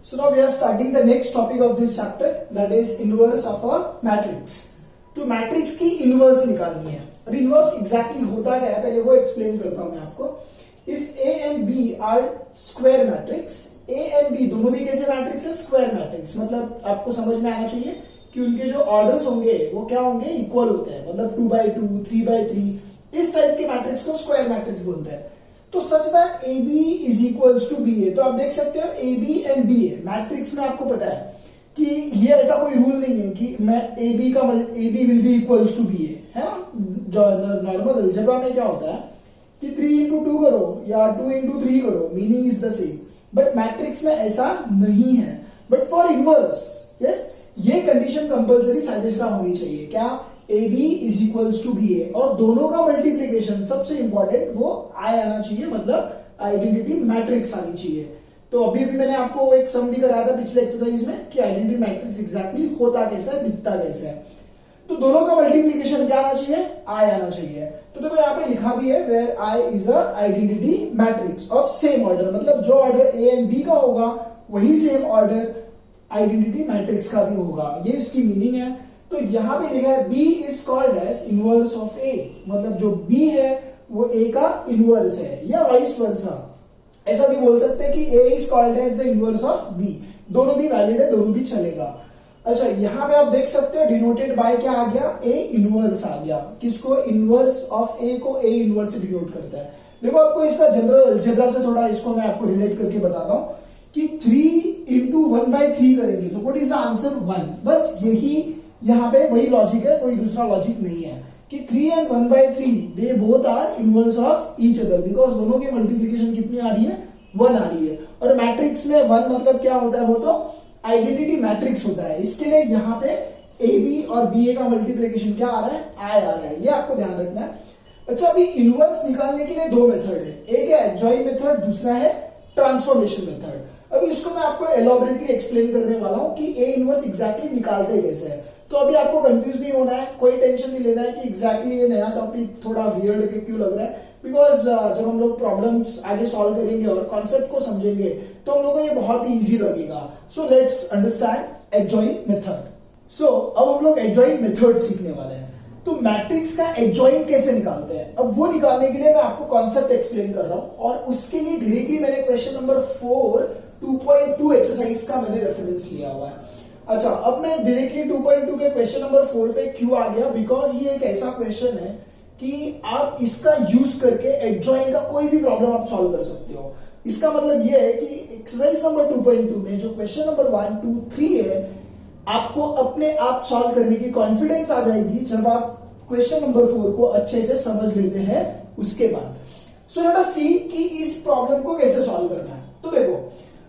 So now we are starting the next topic of this chapter, that is inverse of a matrix. तो matrix की inverse निकालनी है. अब inverse exactly होता क्या है पहले वो एक्सप्लेन करता हूं मैं आपको. If A and B are square matrix, A and B दोनों भी कैसे मैट्रिक्स है? Square matrix. मतलब आपको समझ में आना चाहिए कि उनके जो ऑर्डर्स होंगे वो क्या होंगे? इक्वल होते हैं. मतलब 2x2, 3x3 इस टाइप के मैट्रिक्स को स्क्वायर मैट्रिक्स बोलते हैं. तो such that A B is equals to B A. तो आप देख सकते हो A B and B A matrix में आपको पता है कि ये ऐसा कोई रूल नहीं है कि मैं A B will be equals to B A, है ना. नॉर्मल अलजेब्रा में क्या होता है कि 3 into 2 करो या 2 into 3 करो, meaning is the same. But matrix में ऐसा नहीं है. बट फॉर इनवर्स यस, ये कंडीशन कंपल्सरी सैटिस्फाई होनी चाहिए. क्या? A B is equals to B A, और दोनों का मल्टीप्लीकेशन सबसे इंपॉर्टेंट वो आई आना चाहिए. मतलब आइडेंटिटी मैट्रिक्स आनी चाहिए. तो अभी भी मैंने आपको एक सम भी कराया था पिछले एक्सरसाइज में कि आइडेंटिटी मैट्रिक्स एग्जैक्टली होता कैसा है, दिखता कैसा है. तो दोनों का मल्टीप्लीकेशन क्या आना चाहिए? आई आना चाहिए. तो देखो यहाँ पे लिखा भी है where I is a identity matrix of same order. मतलब जो ऑर्डर ए एंड बी का होगा वही सेम ऑर्डर आइडेंटिटी मैट्रिक्स का भी होगा. ये इसकी मीनिंग है. तो यहां पे लिखा है B is called as inverse of A. मतलब जो बी है वो ए का इनवर्स है, या वाइस वर्सा. ऐसा भी बोल सकते हैं कि A is called as the inverse of B. दोनों भी वैलिड है, दोनों भी चलेगा. अच्छा, यहां पे आप देख सकते हो डिनोटेड बाय क्या आ गया? ए इनवर्स आ गया. किसको? इनवर्स ऑफ ए को ए इनवर्स से डिनोट करता है. देखो आपको इसका जनरल अलजेब्रा से थोड़ा इसको मैं आपको रिलेट करके बताता हूं कि 3 into 1/3 करेंगे तो व्हाट इज द आंसर? 1. बस यही यहां पे वही लॉजिक है, कोई दूसरा लॉजिक नहीं है कि 3 and 1/3 they both are inverse of each other, because दोनों की मल्टीप्लिकेशन कितनी आ रही है? 1 आ रही है. और मैट्रिक्स में 1 मतलब क्या होता है? वो तो आइडेंटिटी मैट्रिक्स होता है. इसके लिए यहाँ पे ए बी और बी ए का मल्टीप्लिकेशन क्या आ रहा है? आई आ रहा है. ये आपको ध्यान रखना है. अच्छा, अभी इनवर्स निकालने के लिए दो मेथड है. एक है एडजॉइन मेथड, दूसरा है ट्रांसफॉर्मेशन मेथड. अभी इसको मैं आपको एलॉबरेटली एक्सप्लेन करने वाला हूं कि ए इनवर्स एग्जैक्टली निकालते कैसे है. तो अभी आपको कंफ्यूज नहीं होना है, कोई टेंशन नहीं लेना है कि एग्जैक्टली ये नया टॉपिक थोड़ा वियर्ड क्यों लग रहा है. बिकॉज जब हम लोग प्रॉब्लम्स आगे सॉल्व करेंगे और कॉन्सेप्ट को समझेंगे तो हम लोगों को ये बहुत ही इजी लगेगा. So let's understand adjoint method. So अब हम लोग एडजॉइन मेथड सीखने वाले हैं. तो मैट्रिक्स का एडजॉइन कैसे निकालते हैं, अब वो निकालने के लिए मैं आपको कॉन्सेप्ट एक्सप्लेन कर रहा हूं. और उसके लिए डायरेक्टली मैंने क्वेश्चन नंबर 4 2.2 एक्सरसाइज का मैंने रेफरेंस लिया हुआ है. अच्छा, अब मैं डायरेक्टली 2.2 के क्वेश्चन नंबर 4 पे क्यों आ गया? बिकॉज ये एक ऐसा क्वेश्चन है कि आप इसका यूज करके एडजॉइन का कोई भी प्रॉब्लम आप सॉल्व कर सकते हो. इसका मतलब ये है कि एक्सरसाइज नंबर 2.2 में जो क्वेश्चन नंबर 1, 2, 3 है, आपको अपने आप सॉल्व करने की कॉन्फिडेंस आ जाएगी जब आप क्वेश्चन नंबर 4 को अच्छे से समझ लेते हैं उसके बाद. सो लेट अस सी कि इस प्रॉब्लम को कैसे सॉल्व करना है. तो देखो,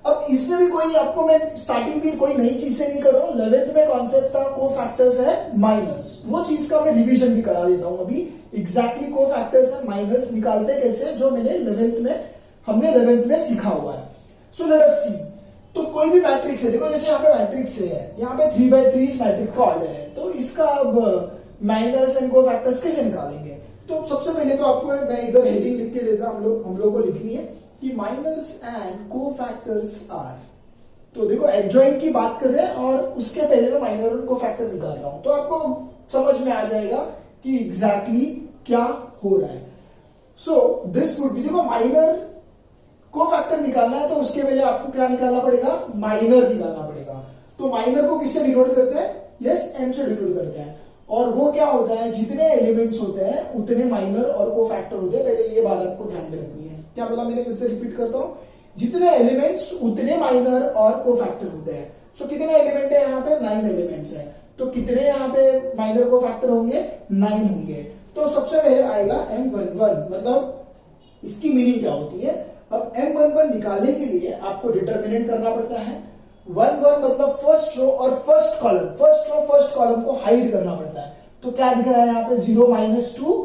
अब इसमें भी कोई आपको मैं स्टार्टिंग भी कोई नई चीज से नहीं कर रहा हूं. 11th में कॉन्सेप्ट था कोफैक्टर्स है माइनस, वो चीज का मैं रिवीजन भी करा देता हूं. अभी एग्जैक्टली कोफैक्टर्स है माइनस निकालते कैसे, जो हमने 11th में सीखा हुआ है. सो लेट अस सी. तो कोई भी मैट्रिक्स है, देखो जैसे यहाँ पे मैट्रिक्स है, यहाँ पे 3/3 इस मैट्रिक्स का ऑर्डर है. तो इसका अब माइनस एंड कोफैक्टर्स कैसे निकालेंगे? तो सबसे पहले तो आपको मैं इधर हेडिंग लिख के देता हूं. हम लोग को लिखनी है कि माइनस एंड कोफैक्टर्स आर. तो देखो एडजॉइन की बात कर रहे हैं और उसके पहले मैं माइनर और कोफैक्टर निकाल रहा हूं, तो आपको समझ में आ जाएगा कि एग्जैक्टली क्या हो रहा है. सो दिस वुड बी, देखो माइनर कोफैक्टर निकालना है तो उसके पहले आपको क्या निकालना पड़ेगा? माइनर निकालना पड़ेगा. तो माइनर को किससे डिनोट करते हैं? यस, एम से डिनोट करते हैं. और वो क्या होता है, जितने एलिमेंट्स होते हैं उतने माइनर और कोफैक्टर होते हैं. पहले ये बात आपको ध्यान में रखनी है. क्या बोला मैंने? फिर से रिपीट करता हूं. जितने एलिमेंट्स उतने माइनर और कोफैक्टर होते हैं. सो कितने एलिमेंट है यहाँ पे? 9 एलिमेंट्स है. तो कितने यहाँ पे माइनर कोफैक्टर होंगे? 9 होंगे. तो सबसे पहले आएगा M11. मतलब इसकी मीनिंग क्या होती है? अब M11 निकालने के लिए आपको डिटर्मिनेंट करना पड़ता है. 1 मतलब फर्स्ट रो और फर्स्ट कॉलम को हाइड करना पड़ता है. तो क्या दिख रहा है यहाँ पे? 0, -2,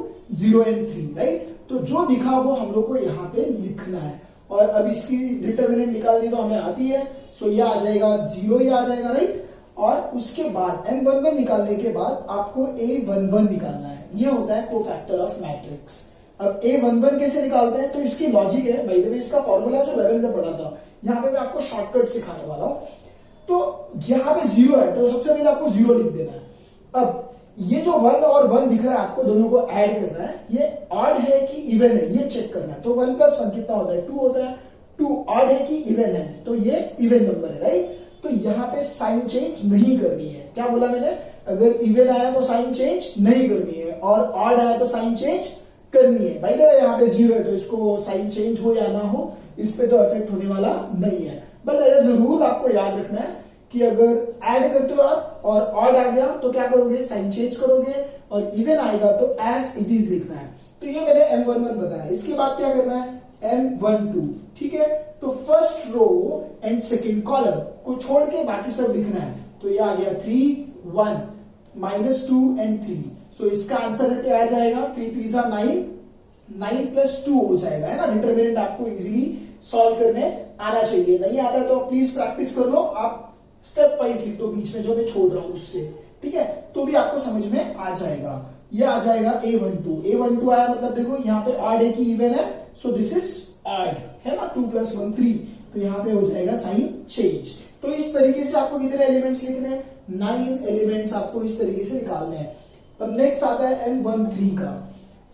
0 and 3, राइट. तो जो दिखा वो हम लोग को यहाँ पे लिखना है. और अब इसकी डिटर्मिनेंट निकालनी तो हमें आती है. सो ये आ जाएगा 0, ये आ जाएगा, राइट. और उसके बाद M11 निकालने के बाद आपको A11 निकालना है. ये होता है कोफैक्टर ऑफ मैट्रिक्स. अब A11 कैसे निकालते हैं, तो इसकी लॉजिक है, बाय द वे इसका फॉर्मूला जो 11 में पढ़ा था, यहाँ पे मैं आपको शॉर्टकट सिखाने वाला हूं। तो यहाँ पे 0 है, तो सबसे पहले आपको 0 लिख देना है। अब ये जो 1 और 1 दिख रहा है आपको, दोनों को ऐड करना है, ये ऑड है कि इवन है ये चेक करना है। तो 1 प्लस 1 कितना होता है, 2 होता है। 2 ऑड है कि इवन है, तो ये इवन नंबर है, राइट। तो यहाँ पे साइन चेंज नहीं करनी है। क्या बोला मैंने, अगर इवन आया तो साइन चेंज नहीं करनी है, और ऑड आया तो साइन चेंज करनी है। भाई देखो यहाँ पे 0 है, तो इसको साइन चेंज हो या ना हो, इस पे तो इफेक्ट होने वाला नहीं है। बट एज अ रूल आपको याद रखना है कि अगर ऐड करते हो आप और ऑड आ गया तो क्या करोगे, साइन चेंज करोगे, और इवन आएगा तो एज इट इज लिखना है। तो ये मैंने M11 बताया। इसके बाद क्या करना है, M12, ठीक है। तो first row and second column को छोड़ के बाकी सब लिखना है। तो ये आ गया 3 1 -2 एंड 3। सो इसका आंसर क्या आ जाएगा, 3 3 9, 9 + 2 हो जाएगा, है ना। डिटरमिनेंट आपको इजीली सॉल्व करने आना चाहिए। नहीं आता तो प्लीज प्रैक्टिस कर लो, आप स्टेप वाइज लिख दो बीच में जो मैं छोड़ रहा हूं उससे, ठीक है, तो भी आपको समझ में आ जाएगा। ये आ जाएगा A12 आया, मतलब देखो यहाँ पे ऑड है कि इवन है, सो दिस इज ऑड, है ना। 2 + 1 3, तो यहाँ पे हो जाएगा साइन चेंज। तो इस तरीके से आपको कितने एलिमेंट्स लिखने हैं, 9 एलिमेंट्स आपको इस तरीके से निकालने हैं। अब नेक्स्ट आता है M13 का।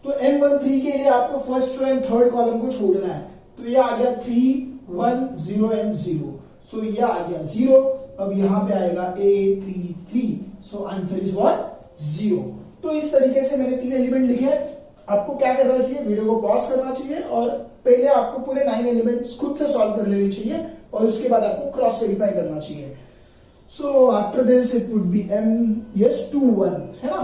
तो M13 के लिए आपको first row and third column को छोड़ना है। तो ये आ गया 3 1 0 एंड 0, सो ये आ गया 0। अब यहां पे आएगा A33, so answer is what, 0। तो इस तरीके से मैंने 3 एलिमेंट लिखे। आपको क्या करना चाहिए, वीडियो को पॉज करना चाहिए और पहले आपको पूरे 9 एलिमेंट्स खुद से सॉल्व कर लेने चाहिए, और उसके बाद आपको क्रॉस वेरीफाई करना चाहिए। So after this it would be M 2 1, है ना।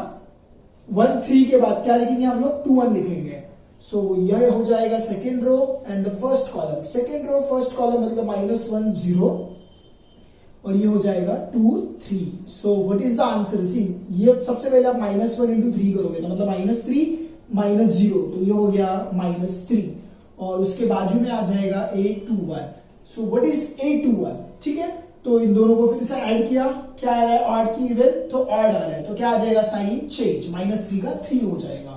1 3 के बाद क्या लिखेंगे हम लोग, 2 1 लिखेंगे। सो यह हो जाएगा second row and the first column. Second row first column मतलब -1 0, और ये हो जाएगा 2 3। So what is the answer, see ये सबसे पहले आप -1 × 3 करोगे, तो मतलब -3 - 0, तो ये हो गया -3, और उसके बाजू में आ जाएगा A21। So what is A21, ठीक है। तो इन दोनों को फिर से ऐड किया, क्या आ रहा है, ऑड की इवन, तो ऑड आ रहा है, तो क्या आ जाएगा, साइन चेंज, -3 का 3 हो जाएगा।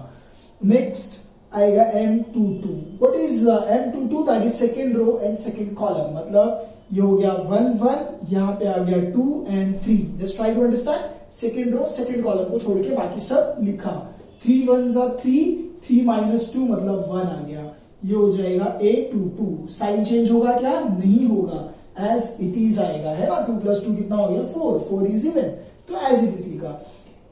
नेक्स्ट आएगा M22। What is M22, that is second row and second column, मतलब ये हो गया 1 1, यहां पे आ गया 2 and 3। Just try to understand, second row second column को छोड़ के बाकी सब लिखा। 3 1 3, 3 - 2 मतलब 1 आ गया, ये हो जाएगा A22। साइन चेंज होगा क्या, नहीं होगा, एज इट इज आएगा, है ना। 2 + 2 कितना हो गया, 4, 4 इज इवन, तो एज इट इज लिखा।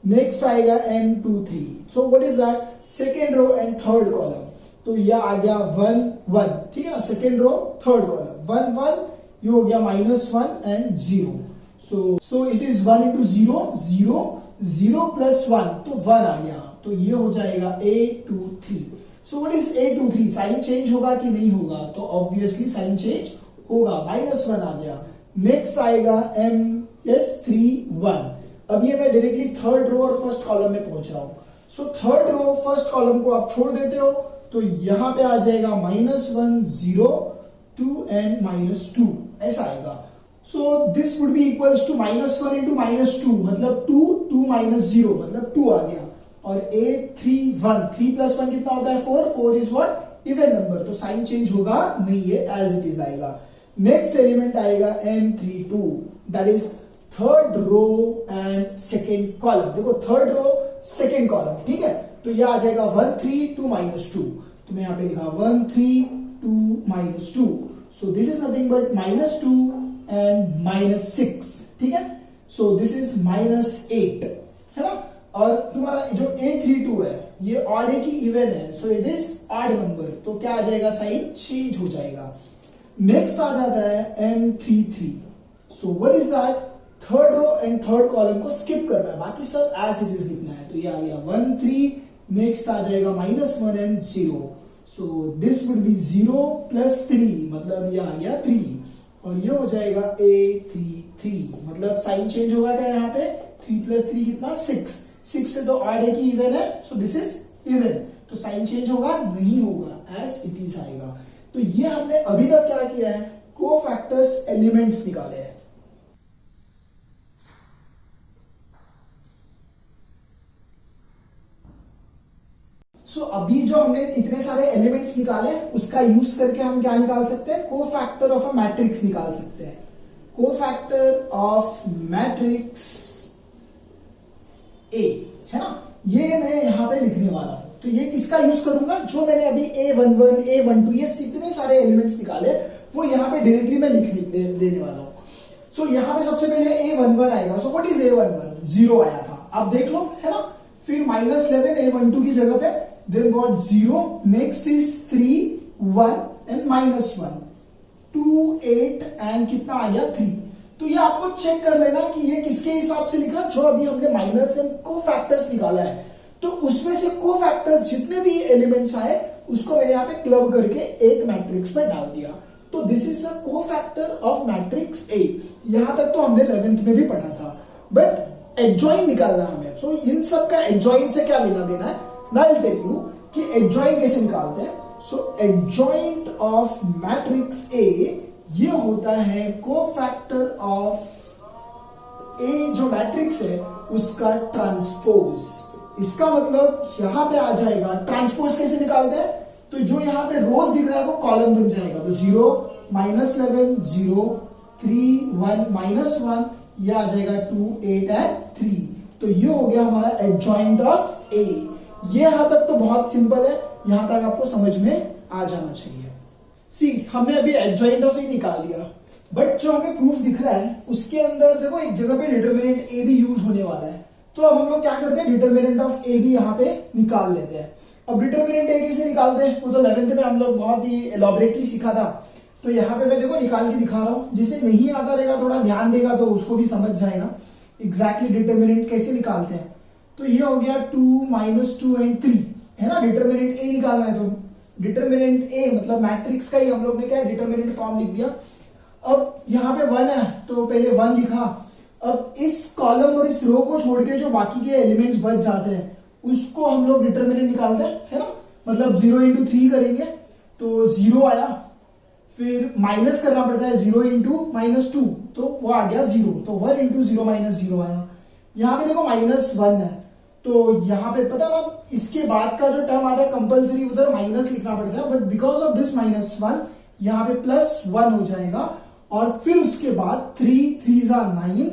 नेक्स्ट आएगा M23। So what is that, second row and third column, तो यह आ गया 1 1, ठीक है ना। सेकेंड रो थर्ड कॉलम 1 1, ये हो गया -1 एंड 0। सो इट इज 1 × 0 0 0 + 1, तो 1 आ गया, तो ये हो जाएगा A23। So what is A23, sign change होगा कि नहीं होगा, तो ऑब्वियसली साइन चेंज होगा, -1 आ गया। नेक्स्ट आएगा MS31। अब ये मैं डायरेक्टली थर्ड रो और फर्स्ट कॉलम में पहुंच रहा हूं। So third row first column को आप छोड़ देते हो, तो यहां पे आ जाएगा -1 0 2 एंड -2, ऐसा आएगा। So this would be equals to -1 × -2, मतलब 2 2 - 0 मतलब 2 आ गया, और A31, 3 + 1 कितना होता है, 4, 4 इज व्हाट, इवन नंबर, तो साइन चेंज होगा नहीं, है एज इट इज आएगा। नेक्स्ट एलिमेंट आएगा M32, that is third row and second column. देखो थर्ड रो सेकेंड कॉलम, ठीक है, तो यह आ जाएगा 1 3 2 -2, तो मैं यहां पे लिखा 1 3 2 -2। सो this is nothing but -2 and -6, ठीक है। सो दिस इज -8, है ना। और तुम्हारा जो A32 है ये ऑड है कि इवन है, so it is odd number, तो क्या आ जाएगा, साइन चेंज हो जाएगा। नेक्स्ट आ जाता है M33। So what is that, third row and third column को स्किप करना है, बाकी सब एज इट इज लिखना है। तो ये आ गया 1 3, नेक्स्ट आ जाएगा -1 and 0। So this would B 0 + 3, मतलब ये आ गया 3, और ये हो जाएगा A33, मतलब साइन चेंज होगा क्या यहाँ पे, 3 + 3 कितना, 6, 6 से तो ऑड है कि इवन है, सो दिस इज इवन, तो साइन चेंज होगा नहीं होगा, एज इट इज आएगा। तो ये हमने अभी तक क्या किया है, कोफैक्टर्स एलिमेंट्स निकाले हैं। सो अभी जो हमने इतने सारे एलिमेंट्स निकाले उसका यूज करके हम क्या निकाल सकते हैं, कोफैक्टर ऑफ अ मैट्रिक्स निकाल सकते हैं। कोफैक्टर ऑफ मैट्रिक्स ए है ना, ये मैं यहां पे लिखने वाला हूं। तो ये किसका यूज करूंगा, जो मैंने अभी A11 A12 ये इतने सारे एलिमेंट्स निकाले वो यहां पे डायरेक्टली मैं लिख देने वाला हूं। सो यहां पे सबसे पहले A11 आएगा। सो व्हाट इज A11, 0 आया था, आप देख लो है ना। फिर -11 A12 की जगह पे, then what 0, next is 3 1 and -1 2 8 and कितना आ गया 3। तो ये आपको चेक कर लेना कि ये किसके हिसाब से लिखा, जो अभी हमने माइनस एंड कोफैक्टर्स निकाला है। तो उसमें से कोफैक्टर्स जितने भी एलिमेंट्स आए उसको मैंने यहाँ पे क्लब करके एक मैट्रिक्स में डाल दिया। तो this is a cofactor of matrix A. यहां तक तो हमने 11th में भी पढ़ा था, बट एडजॉइन निकालना हमें। सो इन सब का एडजॉइन से क्या लेना देना है, मैं विल टेल यू कि एडजॉइन कैसे निकालते हैं। सो एडजॉइंट ऑफ मैट्रिक्स ए ये होता है कोफैक्टर ऑफ ए, जो मैट्रिक्स है उसका ट्रांसपोज। इसका मतलब यहां पे आ जाएगा, ट्रांसपोज कैसे निकालते हैं, तो जो यहां पे रोज दिख रहा है वो कॉलम बन जाएगा। तो 0 -11 0 3 1 -1, ये आ जाएगा 2 8 एंड 3। तो ये हो गया हमारा एडजॉइंट ऑफ ए। ये यहां तक तो बहुत सिंपल है, यहां तक आपको समझ में आ जाना चाहिए। सी हमने अभी एडजॉइंट ऑफ ए निकाल दिया, बट जो हमें प्रूफ दिख रहा है उसके अंदर देखो एक जगह पे डिटरमिनेंट ए भी यूज होने वाला है। तो अब हम लोग क्या करते हैं, डिटरमिनेंट ऑफ ए भी यहाँ पे निकाल लेते हैं। अब डिटरमिनेंट ए कैसे निकालते हैं, वो तो 11th में हम लोग बहुत ही एलॉबरेटली सीखा था। तो यहाँ पे मैं देखो निकाल के दिखा रहा हूं, जिसे नहीं आता रहेगा थोड़ा ध्यान देगा तो उसको भी समझ जाएगा एग्जैक्टली डिटरमिनेंट कैसे निकालते हैं। तो ये हो गया 2 -2 एंड 3 है ना, डिटरमिनेंट ए निकालना है। तो डिटरमिनेंट ए मतलब मैट्रिक्स का ही हम लोग ने क्या डिटरमिनेंट फॉर्म लिख दिया। अब यहाँ पे 1 है तो पहले 1 लिखा। अब इस कॉलम और इस रो को छोड़ के जो बाकी के एलिमेंट्स बच जाते हैं उसको हम लोग डिटरमिनेंट निकालते हैं, है ना। मतलब 0 × 3 करेंगे तो 0 आया, फिर माइनस करना पड़ता है 0 × -2 तो वो आ गया 0। तो 1 × 0 -0 आया। यहाँ पे देखो -1 है, तो यहाँ पे पता ना इसके बाद का जो टर्म आता है कंपलसरी उधर माइनस लिखना पड़ता है, बट बिकॉज ऑफ दिस -1 यहाँ पे +1 हो जाएगा। और फिर उसके बाद 3 3 9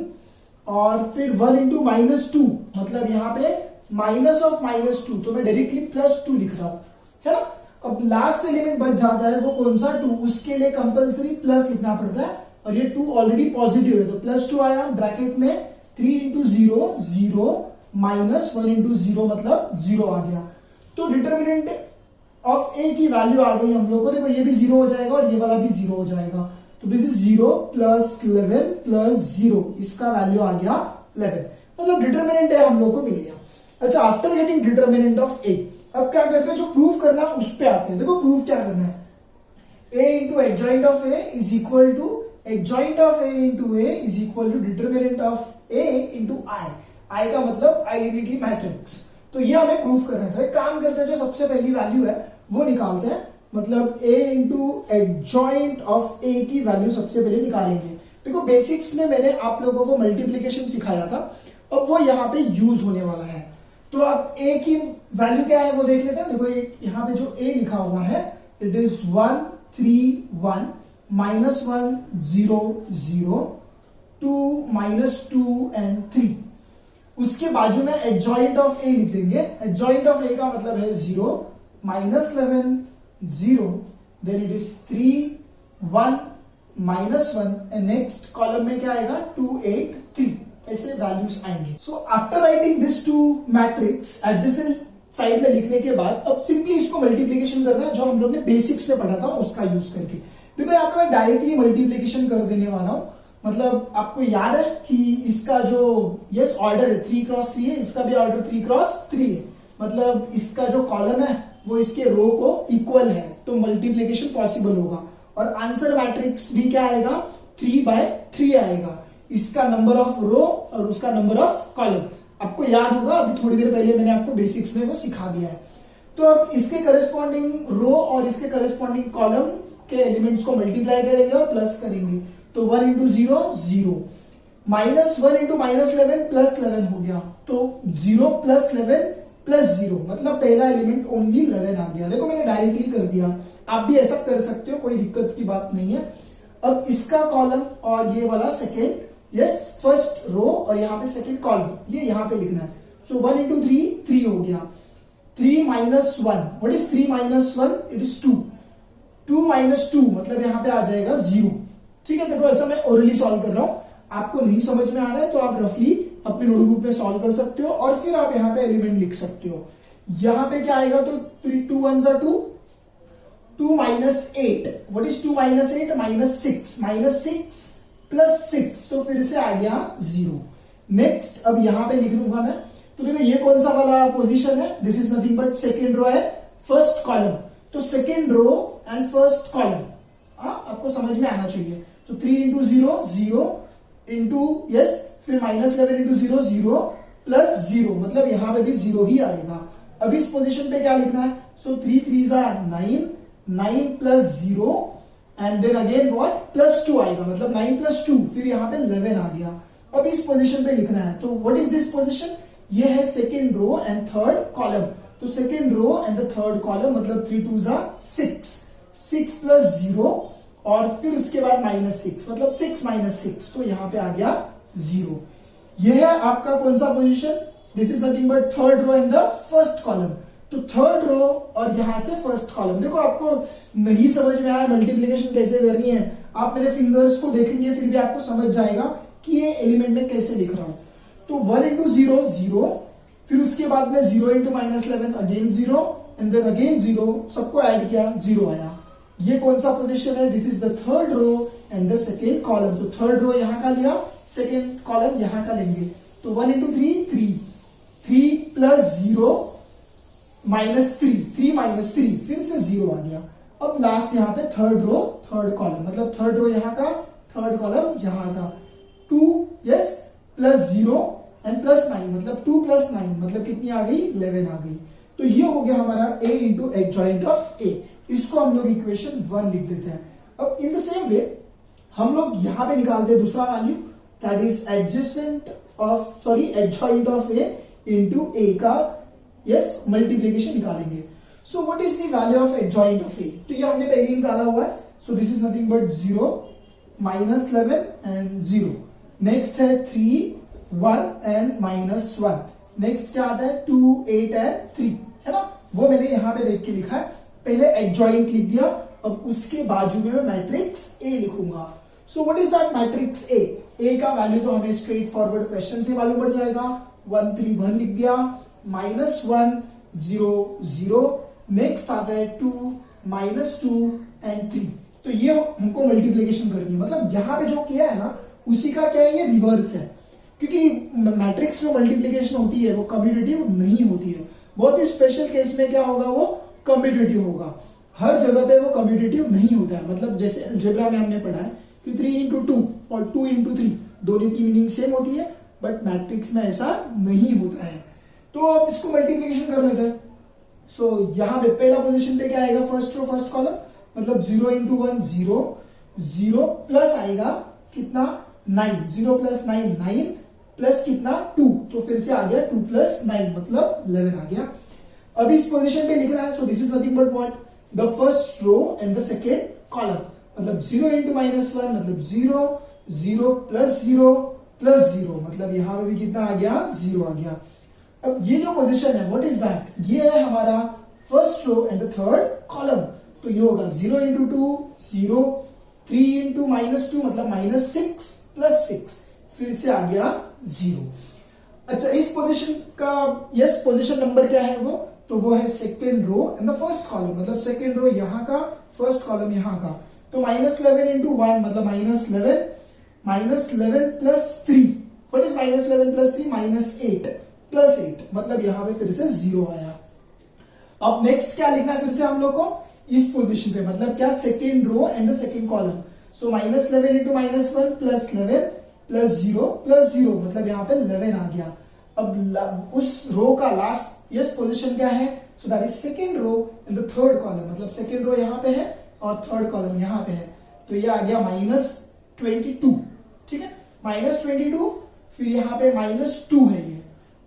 और फिर 1 × -2 मतलब यहाँ पे -2, तो मैं डायरेक्टली +2 लिख रहा हूं, है ना। अब लास्ट एलिमेंट बच जाता है वो कौन सा 2, उसके लिए कंपलसरी प्लस लिखना पड़ता है और ये 2 ऑलरेडी पॉजिटिव है तो +2 आया। ब्रैकेट में 3 × 0 0 -1 × 0 मतलब 0 आ गया। तो डिटरमिनेंट ऑफ ए की वैल्यू आ गई हम लोग को, देखो ये भी 0 हो जाएगा और ये वाला भी 0 हो जाएगा। तो दिस इज 0 + 11 + 0, इसका वैल्यू आ गया 11, मतलब डिटरमिनेंट है हम लोग को मिल गया। अच्छा, आफ्टर गेटिंग डिटरमिनेंट ऑफ ए अब क्या करते हैं, जो प्रूफ करना उस पे आते हैं। देखो प्रूफ क्या करना है, a × adjoint of A is equal to adjoint of A × A is equal to determinant of A × I का मतलब आइडेंटिटी मैट्रिक्स। तो ये हमें प्रूफ करना है। तो एक काम करते हैं, जो सबसे पहली वैल्यू है वो निकालते हैं, मतलब a × एडजॉइंट ऑफ ए की वैल्यू सबसे पहले निकालेंगे। देखो बेसिक्स में मैंने आप लोगों को मल्टीप्लीकेशन सिखाया था, अब वो यहाँ पे यूज होने वाला है। तो अब a की वैल्यू क्या है वो देख लेते हैं। देखो यहाँ पे जो a लिखा हुआ है इट इज 1 3 1 -1 0 0 2 -2 एंड 3। उसके बाजू में एडजॉइंट ऑफ ए लिख देंगे। एडजॉइंट ऑफ ए का मतलब है 0 -11 0, then it is 3 1 -1 and next column में क्या आएगा 2 8 3, ऐसे वैल्यूज आएंगे। So after writing this two matrix adjacent side में लिखने के बाद अब सिंपली इसको मल्टीप्लीकेशन करना है, जो हम लोग ने बेसिक्स में पढ़ा था उसका यूज करके। देखो यहाँ पे मैं डायरेक्टली मल्टीप्लीकेशन कर देने वाला हूं। मतलब आपको याद है कि इसका जो यस ऑर्डर है 3 × 3 है, इसका भी ऑर्डर 3 × 3 है, मतलब इसका जो कॉलम है वो इसके रो को इक्वल है, तो मल्टीप्लीकेशन पॉसिबल होगा। और आंसर मैट्रिक्स भी क्या आएगा 3/3 आएगा, इसका नंबर ऑफ रो और उसका नंबर ऑफ कॉलम आपको याद होगा, अभी थोड़ी देर पहले मैंने आपको बेसिक्स में वो सिखा दिया है। तो अब इसके करस्पॉन्डिंग रो और इसके करस्पॉन्डिंग कॉलम के एलिमेंट्स को मल्टीप्लाई करेंगे और प्लस करेंगे। तो 1 × 0 0, -1 × -11 +11 हो गया, तो 0 + 11 प्लस 0, मतलब पहला एलिमेंट ओनली 11 आ गया। देखो मैंने डायरेक्टली कर दिया, आप भी ऐसा कर सकते हो, कोई दिक्कत की बात नहीं है। अब इसका कॉलम और ये वाला सेकेंड, यस फर्स्ट रो और यहाँ पे सेकेंड कॉलम, ये यहाँ पे लिखना है। सो 1 into 3 3 हो गया। 3 minus 1, what is 3 minus 1? It is 2। 2 minus 2 मतलब यहाँ पे आ जाएगा 0। ठीक है, देखो ऐसा मैं ओरली सॉल्व कर रहा हूं, आपको नहीं समझ में आ रहा है तो आप रफली अपने नोटबुक में सॉल्व कर सकते हो और फिर आप यहाँ पे एलिमेंट लिख सकते हो। यहाँ पे क्या आएगा, तो 2 1s are 2, 2 minus 8, what is 2 minus 8? minus 6 plus 6, तो फिर से आ गया 0। नेक्स्ट अब यहाँ पे लिख लूंगा मैं, तो देखो ये कौन सा वाला पोजीशन है, this is nothing but second row है, फर्स्ट कॉलम। तो second row and first column आपको समझ में आना चाहिए। तो 3 into 0 0 into यस, फिर -11 into 0 0 प्लस 0, मतलब यहां पे भी 0 ही आएगा। अब इस पोजीशन पे क्या लिखना है, so 3 3s are 9, 9 plus 0 and then again what, plus 2 आएगा, मतलब 9 plus 2, फिर यहाँ पे 11 आ गया। अब इस पोजीशन पे लिखना है, तो व्हाट इज दिस पोजीशन, ये है second row and third column. तो second row and the third column, मतलब 3 2s are 6, 6 plus 0 और फिर उसके बाद -6, मतलब 6 minus 6, तो यहां पे आ गया 0। यह है आपका कौन सा position, this is nothing but third row and the first column. तो थर्ड रो और यहां से फर्स्ट कॉलम। देखो आपको नहीं समझ में आया मल्टीप्लिकेशन कैसे करनी है, आप मेरे फिंगर्स को देखेंगे फिर भी आपको समझ जाएगा कि ये एलिमेंट में कैसे लिख रहा हूं। तो 1 into 0 0, फिर उसके बाद में 0 into -11 again 0 and then again 0, सबको ऐड किया 0 आया। ये कौन सा पोजीशन है, this is the third row and the second column. तो थर्ड रो यहां का लिया, सेकेंड कॉलम यहां का लेंगे। तो 1 into 3 3, 3 plus 0 -3, 3 minus 3, फिर से 0 आ गया। अब लास्ट यहाँ पे थर्ड रो थर्ड कॉलम, मतलब थर्ड रो यहाँ का, थर्ड कॉलम यहाँ का। 2 यस प्लस 0 एंड प्लस 9, मतलब 2 plus 9, मतलब कितनी आ गई, 11 आ गई। तो ये हो गया हमारा a into adjoint of a। इसको हम लोग इक्वेशन 1 लिख देते हैं। अब इन द सेम वे हम लोग यहां पे निकालते हैं दूसरा value, that is adjoint of a into a का यस मल्टीप्लीकेशन निकालेंगे। सो what is the value of adjoint of a, तो ये हमने पहले निकाला हुआ है। So this is nothing but 0 -11 and 0। Next है 3 1 एंड -1। नेक्स्ट क्या आता है 2 8 एंड 3, है ना, वो मैंने यहां पे देख के लिखा है। पहले एडजॉइंट लिख दिया, अब उसके बाजू में मैं मैट्रिक्स ए लिखूंगा। So what is that matrix A, A का वैल्यू तो हमें स्ट्रेट फॉरवर्ड क्वेश्चन से मालूम पड़ जाएगा। 1 3 1 लिख दिया, -1 0 0, नेक्स्ट आता है 2 -2 एंड 3। तो ये हमको मल्टीप्लीकेशन करनी है, मतलब यहां पे जो किया है ना उसी का क्या है, ये रिवर्स है, क्योंकि मैट्रिक्स जो मल्टीप्लीकेशन होती है वो कम्यूटेटिव नहीं होती है। बहुत ही स्पेशल केस में क्या होगा, वो कम्यूटेटिव होगा, हर जगह पे वो कम्यूटेटिव नहीं होता है। मतलब जैसे अलजेब्रा में हमने पढ़ा है कि 3 into 2 और 2 into 3 दोनों की मीनिंग सेम होती है, बट मैट्रिक्स में ऐसा नहीं होता है। तो अब इसको मल्टीप्लीकेशन कर लेते हैं। सो यहाँ पे पहला पोजीशन पे क्या आएगा, फर्स्ट रो फर्स्ट कॉलम, मतलब 0 into 1 0 0 प्लस आएगा कितना 9, 0 plus 9 9 प्लस कितना 2, तो फिर से आ गया 2 plus 9, मतलब 11 आ गया। अब इस पोजीशन पे लिख रहा है, so this is nothing but what, the first row and the second column, मतलब 0 into -1 मतलब 0 0 plus 0 प्लस 0, मतलब यहां पे भी कितना आ गया 0 आ गया। अब ये जो पोजीशन है व्हाट इज दैट, ये है हमारा first row and the third column. तो ये होगा 0 into 2 0, 3 into -2 मतलब -6 प्लस 6, फिर से आ गया 0। अच्छा, इस पोजीशन का यस पोजीशन नंबर क्या है वो, तो वो है second row and the first column, मतलब सेकेंड रो यहाँ का, फर्स्ट कॉलम यहाँ का। तो -11 into 1 मतलब -11, -11 plus 3, what is -11 plus 3, -8 plus 8, मतलब यहाँ पे फिर से 0 आया। अब नेक्स्ट क्या लिखना है फिर से हम लोग को इस पोजीशन पे, मतलब क्या, second row and the second column. So -11 into -1 plus 11 plus 0 मतलब यहाँ पे 11 आ गया। अब उस रो का लास्ट यस पोजीशन क्या है, so that is second row and the third column, मतलब सेकेंड रो यहाँ पे है और थर्ड कॉलम यहाँ पे है। तो ये आ गया -22, ठीक है, -22, फिर यहाँ पे -2 है ये,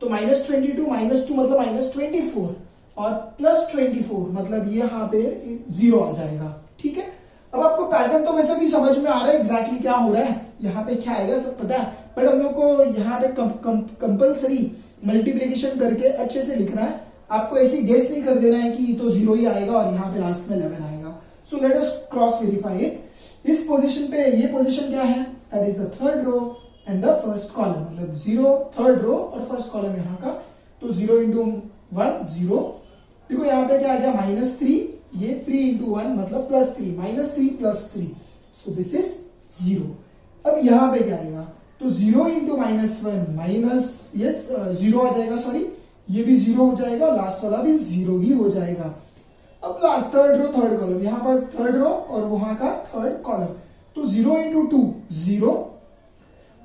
तो -22 -2 मतलब -24 और +24 मतलब ये यहाँ पे 0 आ जाएगा। ठीक है, अब आपको पैटर्न तो वैसे भी समझ में आ रहा है एग्जैक्टली क्या हो रहा है, यहाँ पे क्या आएगा सब पता है, बट हम लोग को यहाँ पे कंपल्सरी मल्टीप्लिकेशन करके अच्छे से लिखना है। आपको ऐसी गेस नहीं कर देना है कि तो 0 ही आएगा और यहाँ पे लास्ट में 11 आएगा। So let us cross verify it. इस पोजीशन पे ये पोजीशन क्या है, that is the third row and the first column, मतलब 0 थर्ड रो और फर्स्ट कॉलम यहाँ का, तो 0 इंटू 1 0। देखो यहाँ पे क्या आ गया -3, ये 3 इंटू 1 मतलब +3, -3 +3, सो दिस इज 0। अब यहाँ पे क्या आएगा, तो 0 इंटू -1 0 आ जाएगा, सॉरी ये भी 0 हो जाएगा, लास्ट वाला भी 0 ही हो जाएगा। अब last third row third column, यहाँ पर थर्ड रो और वहां का थर्ड कॉलम, तो 0 इंटू 2 0,